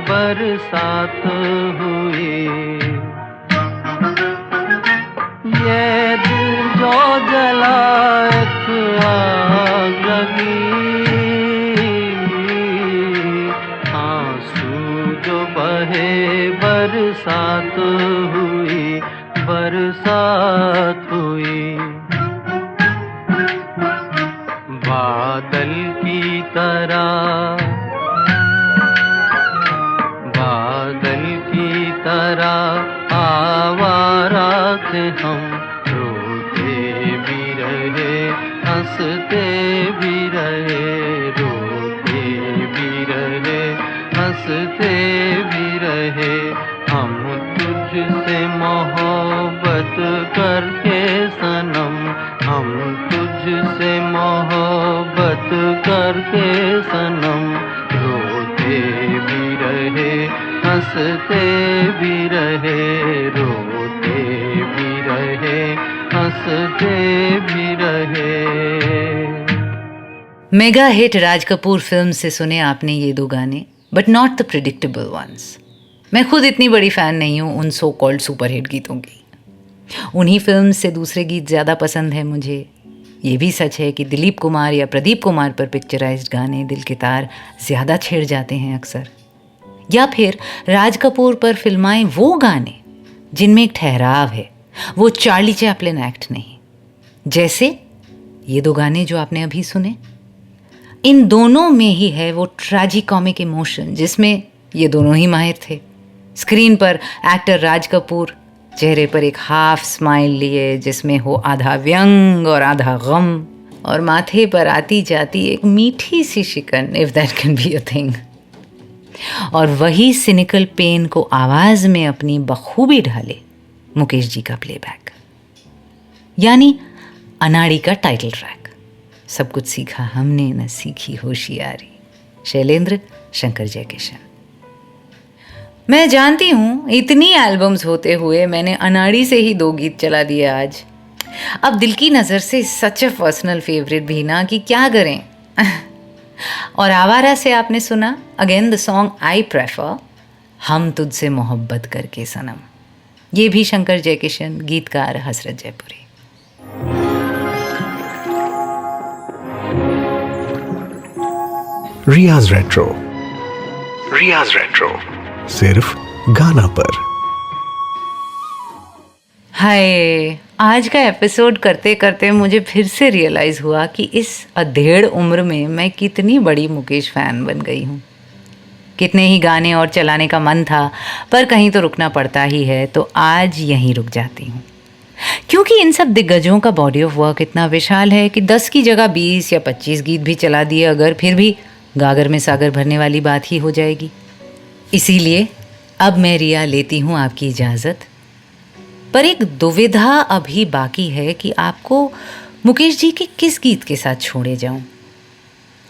बरसात हुई। ये दिल जो जला एक आग लगी, आंसू जो बहे बरसात हुई, बरसात हुई। बादल की तरह, बादल की तरह आवारा थे हम। रोते भी रहे हंसते भी रहे, रोते भी रहे हंसते भी रहे। हम तुझसे मोहब्बत करके सनम, हम तुझसे मोहब्बत करके सनम। रोते भी रहे हंसते भी रहे, रोते भी रहे हंस हंसते भी रहे। Mega hit Raj Kapoor film से सुने आपने ये दो गाने, but not the predictable ones. मैं खुद इतनी बड़ी फ़ैन नहीं हूँ उन सो कॉल्ड सुपरहिट गीतों की। उन्हीं फिल्म से दूसरे गीत ज़्यादा पसंद है मुझे। ये भी सच है कि दिलीप कुमार या प्रदीप कुमार पर पिक्चराइज्ड गाने दिल के तार ज़्यादा छेड़ जाते हैं अक्सर। या फिर राज कपूर पर फिल्माए वो गाने जिनमें एक ठहराव है, वो चार्ली चैपलिन एक्ट नहीं। जैसे ये दो गाने जो आपने अभी सुने, इन दोनों में ही है वो ट्रैजिकॉमिक इमोशन जिसमें ये दोनों ही माहिर थे। स्क्रीन पर एक्टर राज कपूर चेहरे पर एक हाफ स्माइल लिए जिसमें हो आधा व्यंग और आधा गम, और माथे पर आती जाती एक मीठी सी शिकन, if that can be a thing. और वही सिनिकल पेन को आवाज़ में अपनी बखूबी ढाले मुकेश जी का प्लेबैक, यानी अनाड़ी का टाइटल ट्रैक। सब कुछ सीखा हमने न सीखी होशियारी, शैलेंद्र शंकर जयकिशन। मैं जानती हूँ इतनी एल्बम्स होते हुए मैंने अनाड़ी से ही दो गीत चला दिए आज। अब दिल की नज़र से सच ए पर्सनल फेवरेट भी ना कि क्या करें। और आवारा से आपने सुना again the song I prefer, हम तुझसे मोहब्बत करके सनम। ये भी शंकर जयकिशन, गीतकार हसरत जयपुरी। रियाज रेट्रो, रियाज रेट्रो सिर्फ गाना पर। हाय, आज का एपिसोड करते करते मुझे फिर से रियलाइज़ हुआ कि इस अधेड़ उम्र में मैं कितनी बड़ी मुकेश फ़ैन बन गई हूँ। कितने ही गाने और चलाने का मन था, पर कहीं तो रुकना पड़ता ही है, तो आज यहीं रुक जाती हूँ। क्योंकि इन सब दिग्गजों का बॉडी ऑफ वर्क इतना विशाल है कि 10 की जगह 20 या 25 गीत भी चला दिए अगर, फिर भी गागर में सागर भरने वाली बात ही हो जाएगी। इसीलिए अब मैं रिया लेती हूँ आपकी इजाज़त। पर एक दुविधा अभी बाकी है कि आपको मुकेश जी के किस गीत के साथ छोड़े जाऊं।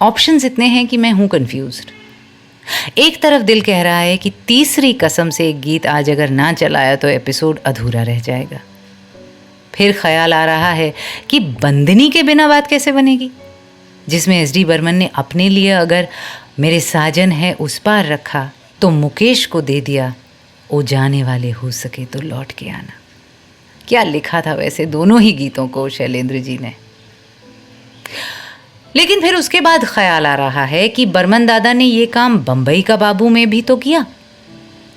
ऑप्शंस इतने हैं कि मैं हूं कंफ्यूज्ड। एक तरफ दिल कह रहा है कि तीसरी कसम से एक गीत आज अगर ना चलाया तो एपिसोड अधूरा रह जाएगा। फिर ख्याल आ रहा है कि बंदनी के बिना बात कैसे बनेगी, जिसमें एस डी बर्मन ने अपने लिए अगर मेरे साजन है उस पार रखा तो मुकेश को दे दिया, ओ जाने वाले हो सके तो लौट के आना। क्या लिखा था वैसे दोनों ही गीतों को शैलेंद्र जी ने। लेकिन फिर उसके बाद ख्याल आ रहा है कि बर्मन दादा ने ये काम बम्बई का बाबू में भी तो किया।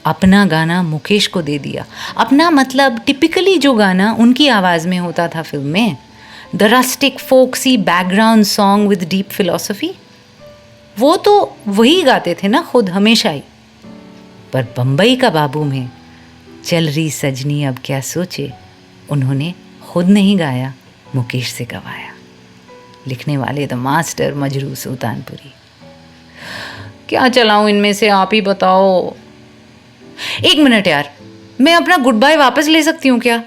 अपना गाना मुकेश को दे दिया। अपना मतलब टिपिकली जो गाना उनकी आवाज़ में होता था फिल्म में, the rustic folksy background song with deep philosophy, वो तो वही गाते थे ना खुद हमेशा ही। पर बम्बई का बाबू में चल रही सजनी अब क्या सोचे, उन्होंने खुद नहीं गाया, मुकेश से गवाया। लिखने वाले द मास्टर मजरू सुल्तानपुरी। क्या चलाऊं इनमें से, आप ही बताओ। एक मिनट यार, मैं अपना गुड बाय वापस ले सकती हूँ क्या?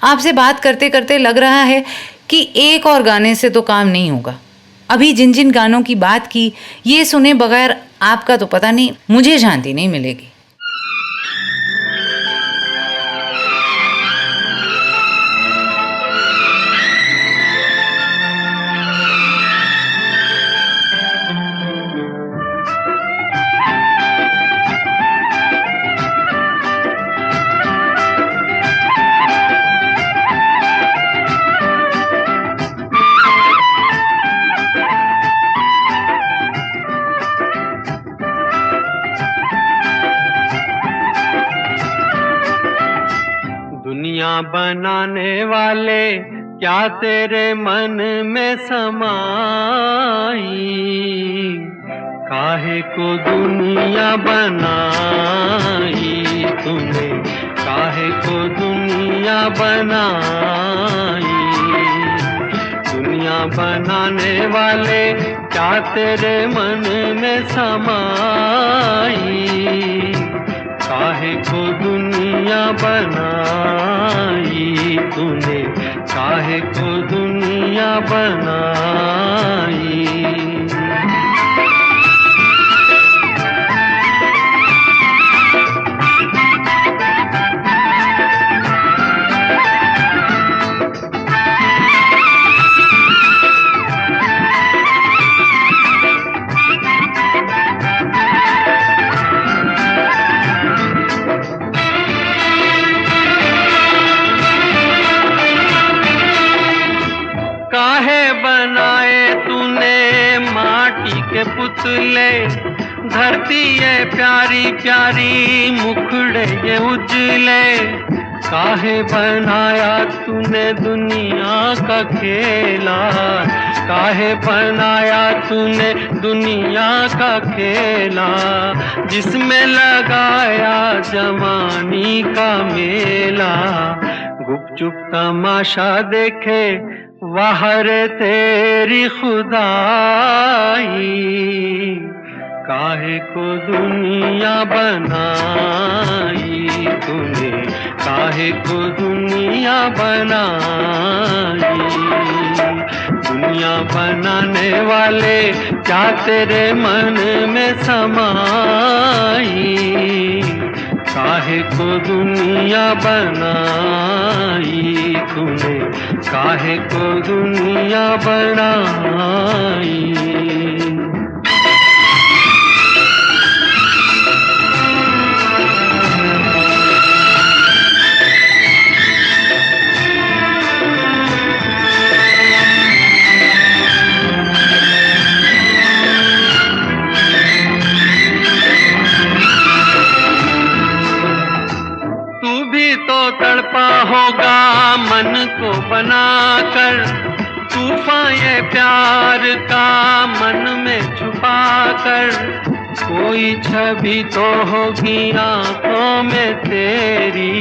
आपसे बात करते करते लग रहा है कि एक और गाने से तो काम नहीं होगा। अभी जिन जिन गानों की बात की, ये सुने बगैर आपका तो पता नहीं मुझे शांति नहीं मिलेगी। दुनिया बनाने वाले क्या तेरे मन में समाई, काहे को दुनिया बनाई तूने, काहे को दुनिया बनाई। दुनिया बनाने वाले क्या तेरे मन में समाई, काहे को दुनिया बनाई तूने, काहे को दुनिया बनाई। पुतले, धरती ये प्यारी प्यारी मुखड़े ये उजले, काहे बनाया तूने दुनिया का खेला, काहे बनाया तूने दुनिया का खेला, जिसमें लगाया जवानी का मेला। गुपचुप तमाशा देखे बाहर तेरी खुदाई, काहे को दुनिया बनाई तूने, काहे को दुनिया बनाई। दुनिया बनाने वाले क्या तेरे मन में समाई, काहे को दुनिया बनाई तूने, काहे को दुनिया बनाई। तड़पा होगा मन को बनाकर, तूफान ये प्यार का मन में छुपा कर, कोई छवि तो होगी आंखों में तेरी,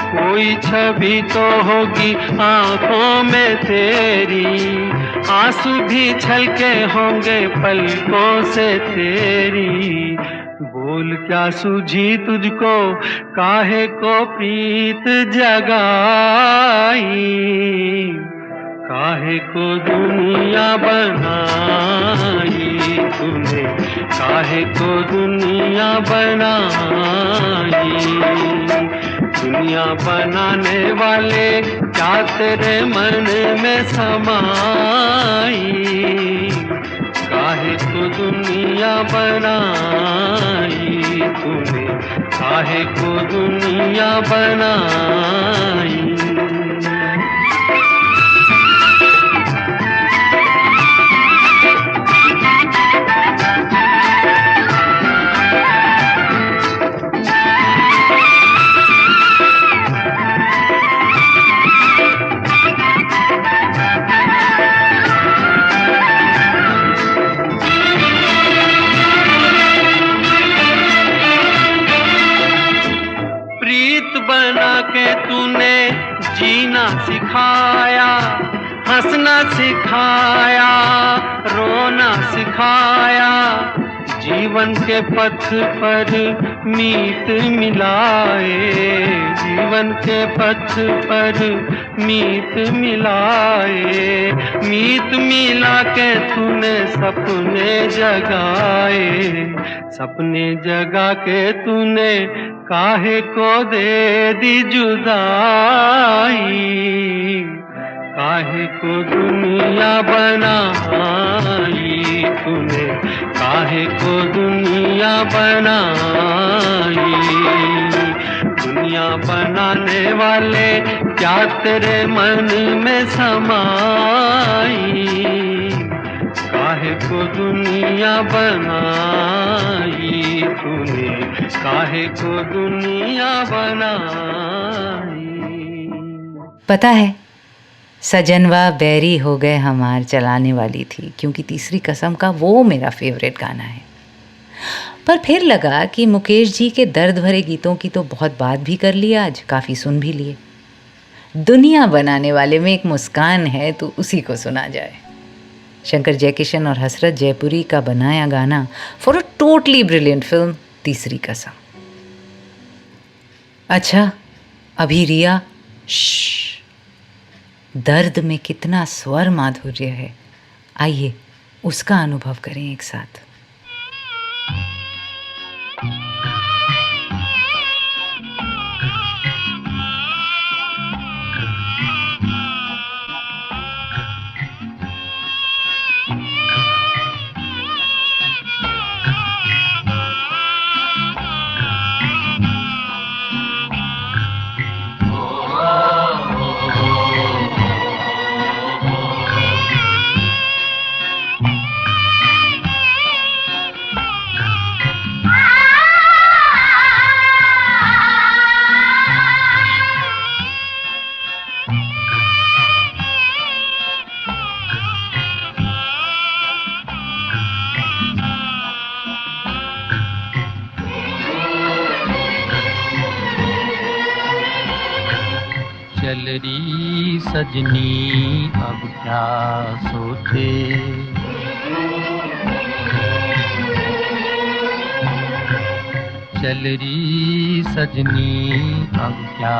कोई छवि तो होगी आंखों में तेरी, आंसू भी छलके होंगे पलकों से तेरी। बोल क्या सूझी तुझको, काहे को प्रीत जगाई, काहे को दुनिया बनाई तूने, काहे को दुनिया बनाई। दुनिया बनाने वाले क्या तेरे मन में समाई, काहे को दुनिया बनाई तूने, काहे को दुनिया बनाई। बना के तूने जीना सिखाया, हंसना सिखाया, रोना सिखाया, जीवन के पथ पर मीत मिलाए, जीवन के पथ पर मीत मिलाए, मीत मिला के तूने सपने जगाए, सपने जगा के तूने काहे को दे दी जुदाई, काहे को दुनिया बनाई तूने, काहे को दुनिया बनाई। दुनिया बनाने वाले क्या तेरे मन में समाई, काहे को दुनिया बनाई तूने, काहे को दुनिया बनाई। पता है, सजनवा बैरी हो गए हमार चलाने वाली थी, क्योंकि तीसरी कसम का वो मेरा फेवरेट गाना है। पर फिर लगा कि मुकेश जी के दर्द भरे गीतों की तो बहुत बात भी कर ली आज, काफ़ी सुन भी लिए। दुनिया बनाने वाले में एक मुस्कान है तो उसी को सुना जाए। शंकर जयकिशन और हसरत जयपुरी का बनाया गाना for a totally brilliant film तीसरी कसम। अच्छा, अभी रिया दर्द में कितना स्वर माधुर्य है, आइए उसका अनुभव करें एक साथ। चल रही सजनी अब क्या सोचे, चल रही सजनी अब क्या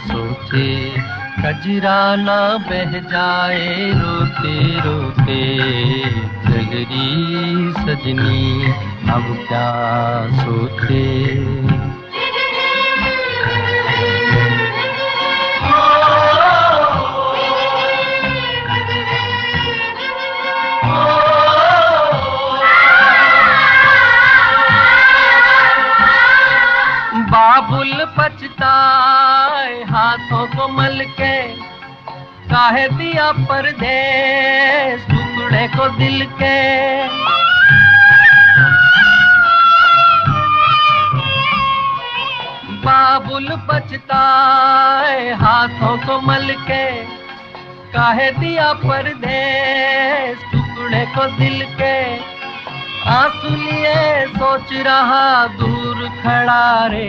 सोचे, कजरा ना बह जाए रोते रोते, चल रही सजनी अब क्या सोचे। बाबुल पछताए हाथों को मल के, काहे दिया परदेस टुकड़े को दिल के। बाबुल पछताए हाथों को मल के, काहे दिया परदेस टुकड़े को दिल के। आंसू लिए सोच रहा दूर खड़ा रे,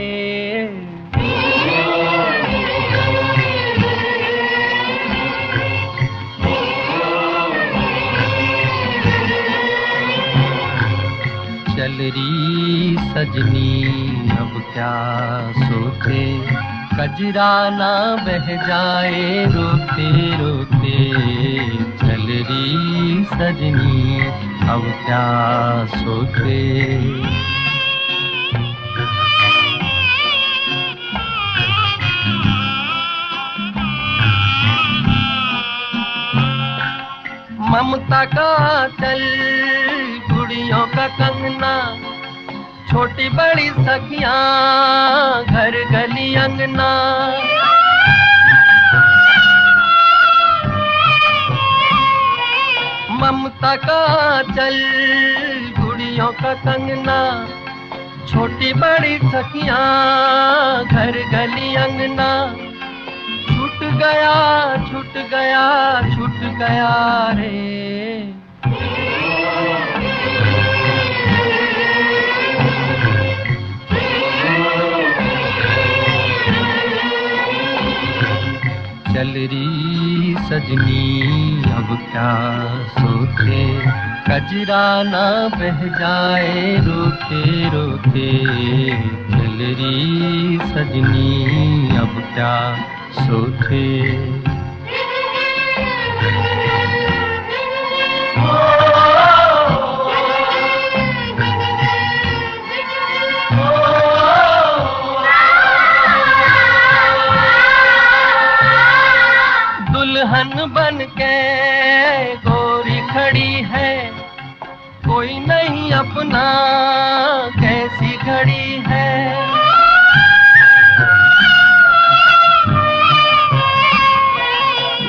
चल रही सजनी अब क्या सोचे, कजरा ना बह जाए रोते रोते, चल रही सजनी अब क्या सोचे। ममता का चल गुड़ियों का कंगना, छोटी बड़ी सखियां घर गली अंगना। ममता का चल गुड़ियों का कंगना, छोटी बड़ी सखियां घर गली अंगना। छूट गया छूट गया छूट गया रे, चल रही सजनी अब क्या सोचे, कजरा ना बह जाए रोते रोते, चल रही सजनी अब क्या सोचे। दुल्हन बन के गोरी खड़ी है, कोई नहीं अपना कैसी खड़ी है।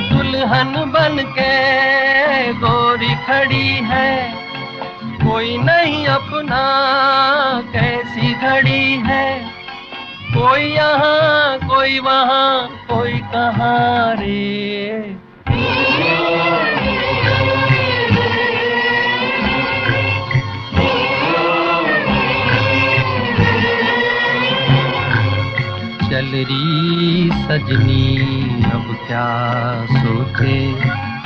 दुल्हन बन के गोरी खड़ी है, कोई नहीं अपना कैसी खड़ी है। कोई यहाँ कोई वहाँ कोई कहाँ रे, चल रही सजनी अब क्या सोचे,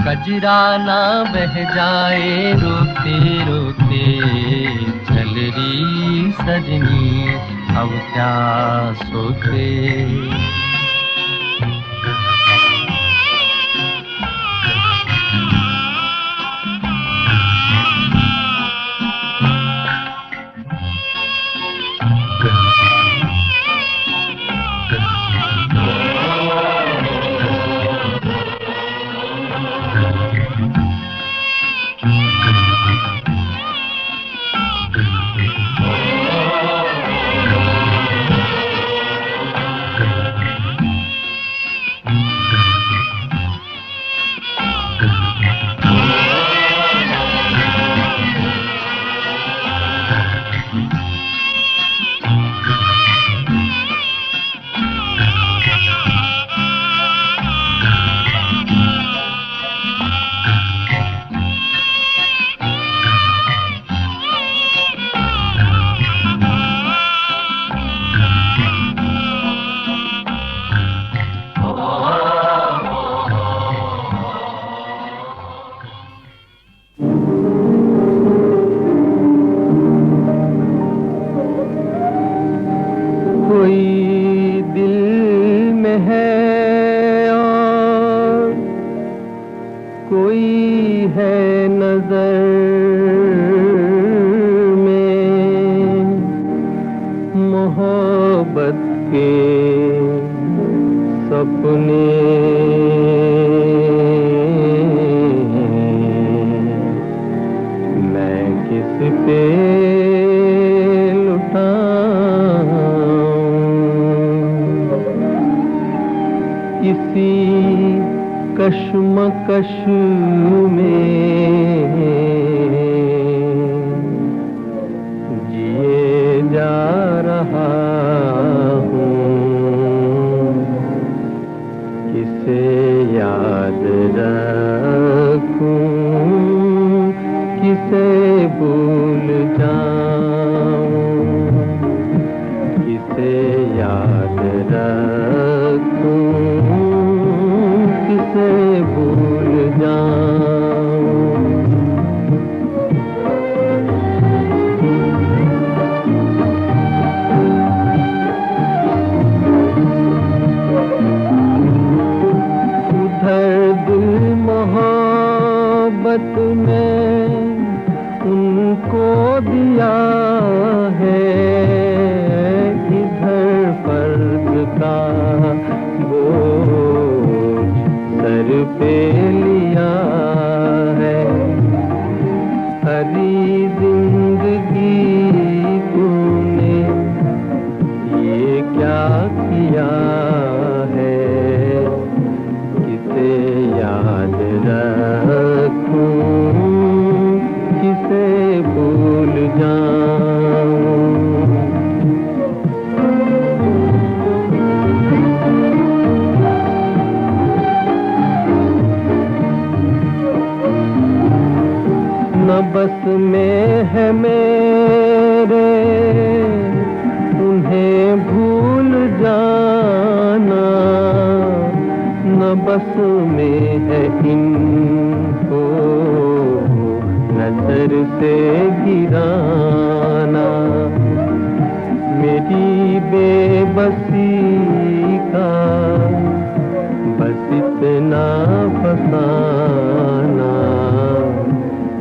कजरा ना बह जाए रोते रोते, चल रही सजनी अब क्या सोचे। के सपने मैं किस पे लुटाऊं? इसी कश्मकश में जिए जा रहा हूँ। किसे याद रखूं, किसे भूल जाऊं? किसे याद रखूं, किसे भूल जाऊं? उधर दिल मोहब्बत में उनको दिया है, इधर फर्ज का बोझ सर पे लिया है। हरी जिंदगी तूने ये क्या किया है? किसे याद रखूं, किसे भूल जाऊं? न बस में है मेरे उन्हें भूल जाना, न बस में है इनको नजर से गिराना। मेरी बेबसी का बस इतना फसाना।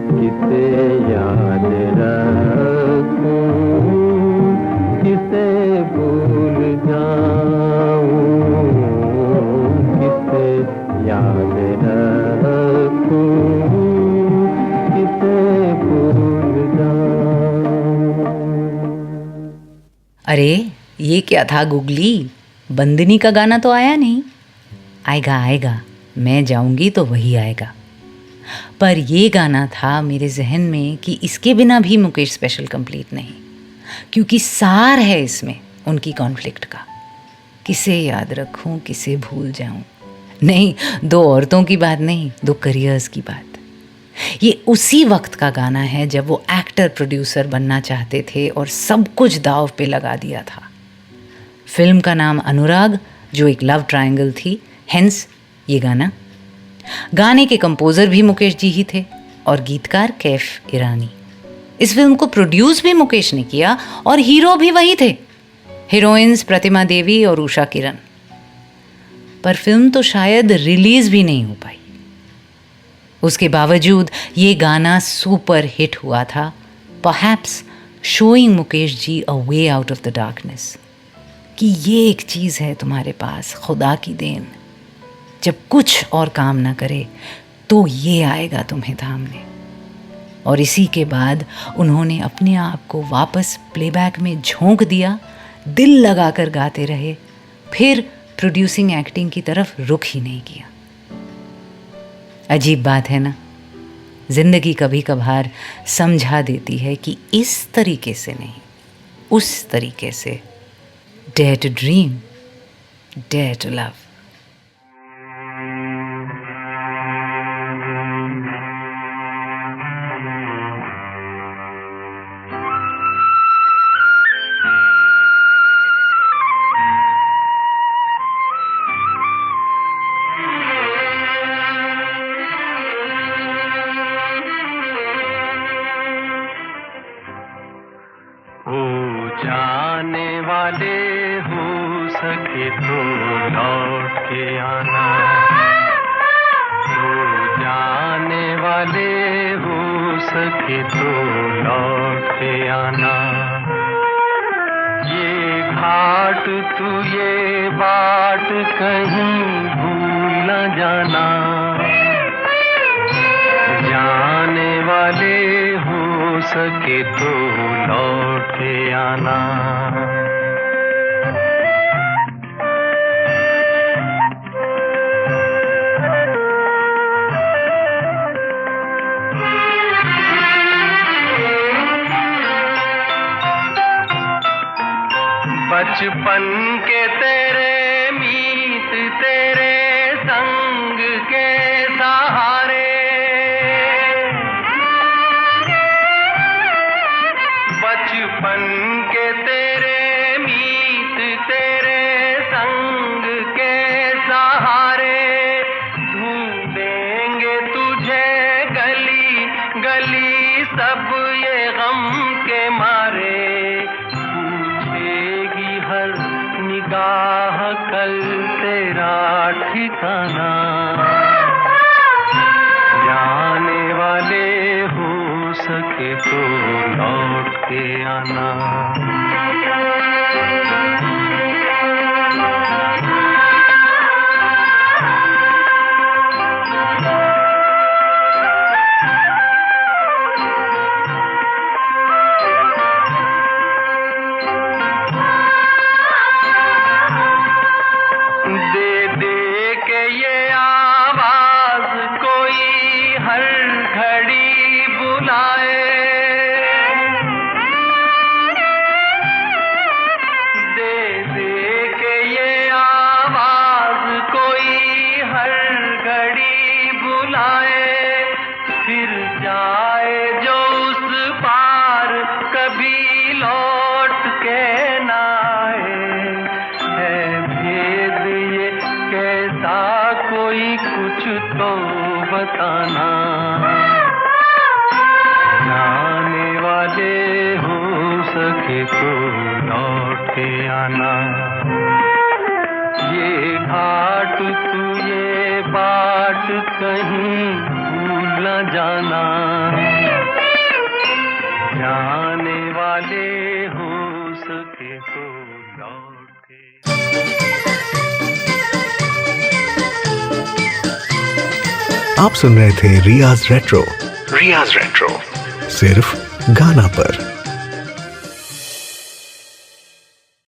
किसे याद रखूं, किसे भूल जाऊं? किसे याद रखूं, किसे भूल जाऊं? अरे ये क्या था गुगली? बंदनी का गाना तो आया नहीं। आएगा आएगा, मैं जाऊंगी तो वही आएगा। पर ये गाना था मेरे जहन में कि इसके बिना भी मुकेश स्पेशल कंप्लीट नहीं, क्योंकि सार है इसमें उनकी कॉन्फ्लिक्ट का। किसे याद रखूं, किसे भूल जाऊं? नहीं, दो औरतों की बात नहीं, दो करियर्स की बात। ये उसी वक्त का गाना है जब वो एक्टर प्रोड्यूसर बनना चाहते थे और सब कुछ दांव पे लगा दिया था। फिल्म का नाम अनुराग, जो एक लव ट्रायंगल थी, हेंस ये गाना। गाने के कंपोजर भी मुकेश जी ही थे और गीतकार कैफ ईरानी। इस फिल्म को प्रोड्यूस भी मुकेश ने किया और हीरो भी वही थे, हीरोइंस प्रतिमा देवी और उषा किरण। पर फिल्म तो शायद रिलीज भी नहीं हो पाई। उसके बावजूद ये गाना सुपर हिट हुआ था, perhaps showing Mukesh ji a way out of the darkness, कि ये एक चीज़ है तुम्हारे पास, खुदा की देन, जब कुछ और काम ना करे तो ये आएगा तुम्हें थामने। और इसी के बाद उन्होंने अपने आप को वापस प्लेबैक में झोंक दिया, दिल लगाकर गाते रहे, फिर प्रोड्यूसिंग एक्टिंग की तरफ रुख ही नहीं किया। अजीब बात है ना, जिंदगी कभी कभार समझा देती है कि इस तरीके से नहीं, उस तरीके से। Dare to dream, dare to love. जाने वाले हो सके तो लौट के आना, तो जाने वाले हो सके तो लौट के आना। ये घाट तू ये बाट कहीं भूल न जाना, जाने वाले हो सके तो लौट आना। बचपन के तेरे मीत तेरे संग के सहारे, बचपन के तेरे मीत तेरे संग के सहारे, ढूंढेंगे तुझे गली गली सब ये गम के मारे। हर निगाह कल तेरा ठिकाना, जाने वाले हो सके तो लौट के आना। फिर जाए जो उस पार कभी लौट के ना आए, है भेद ये कैसा कोई कुछ तो बताना, जाने वाले हो सके तो लौट के आना। ये घाट तू ये बाट कहीं भूल न जाना, जाने वाले हो सके तो लौट के। आप सुन रहे थे रियाज रेट्रो, सिर्फ गाना पर।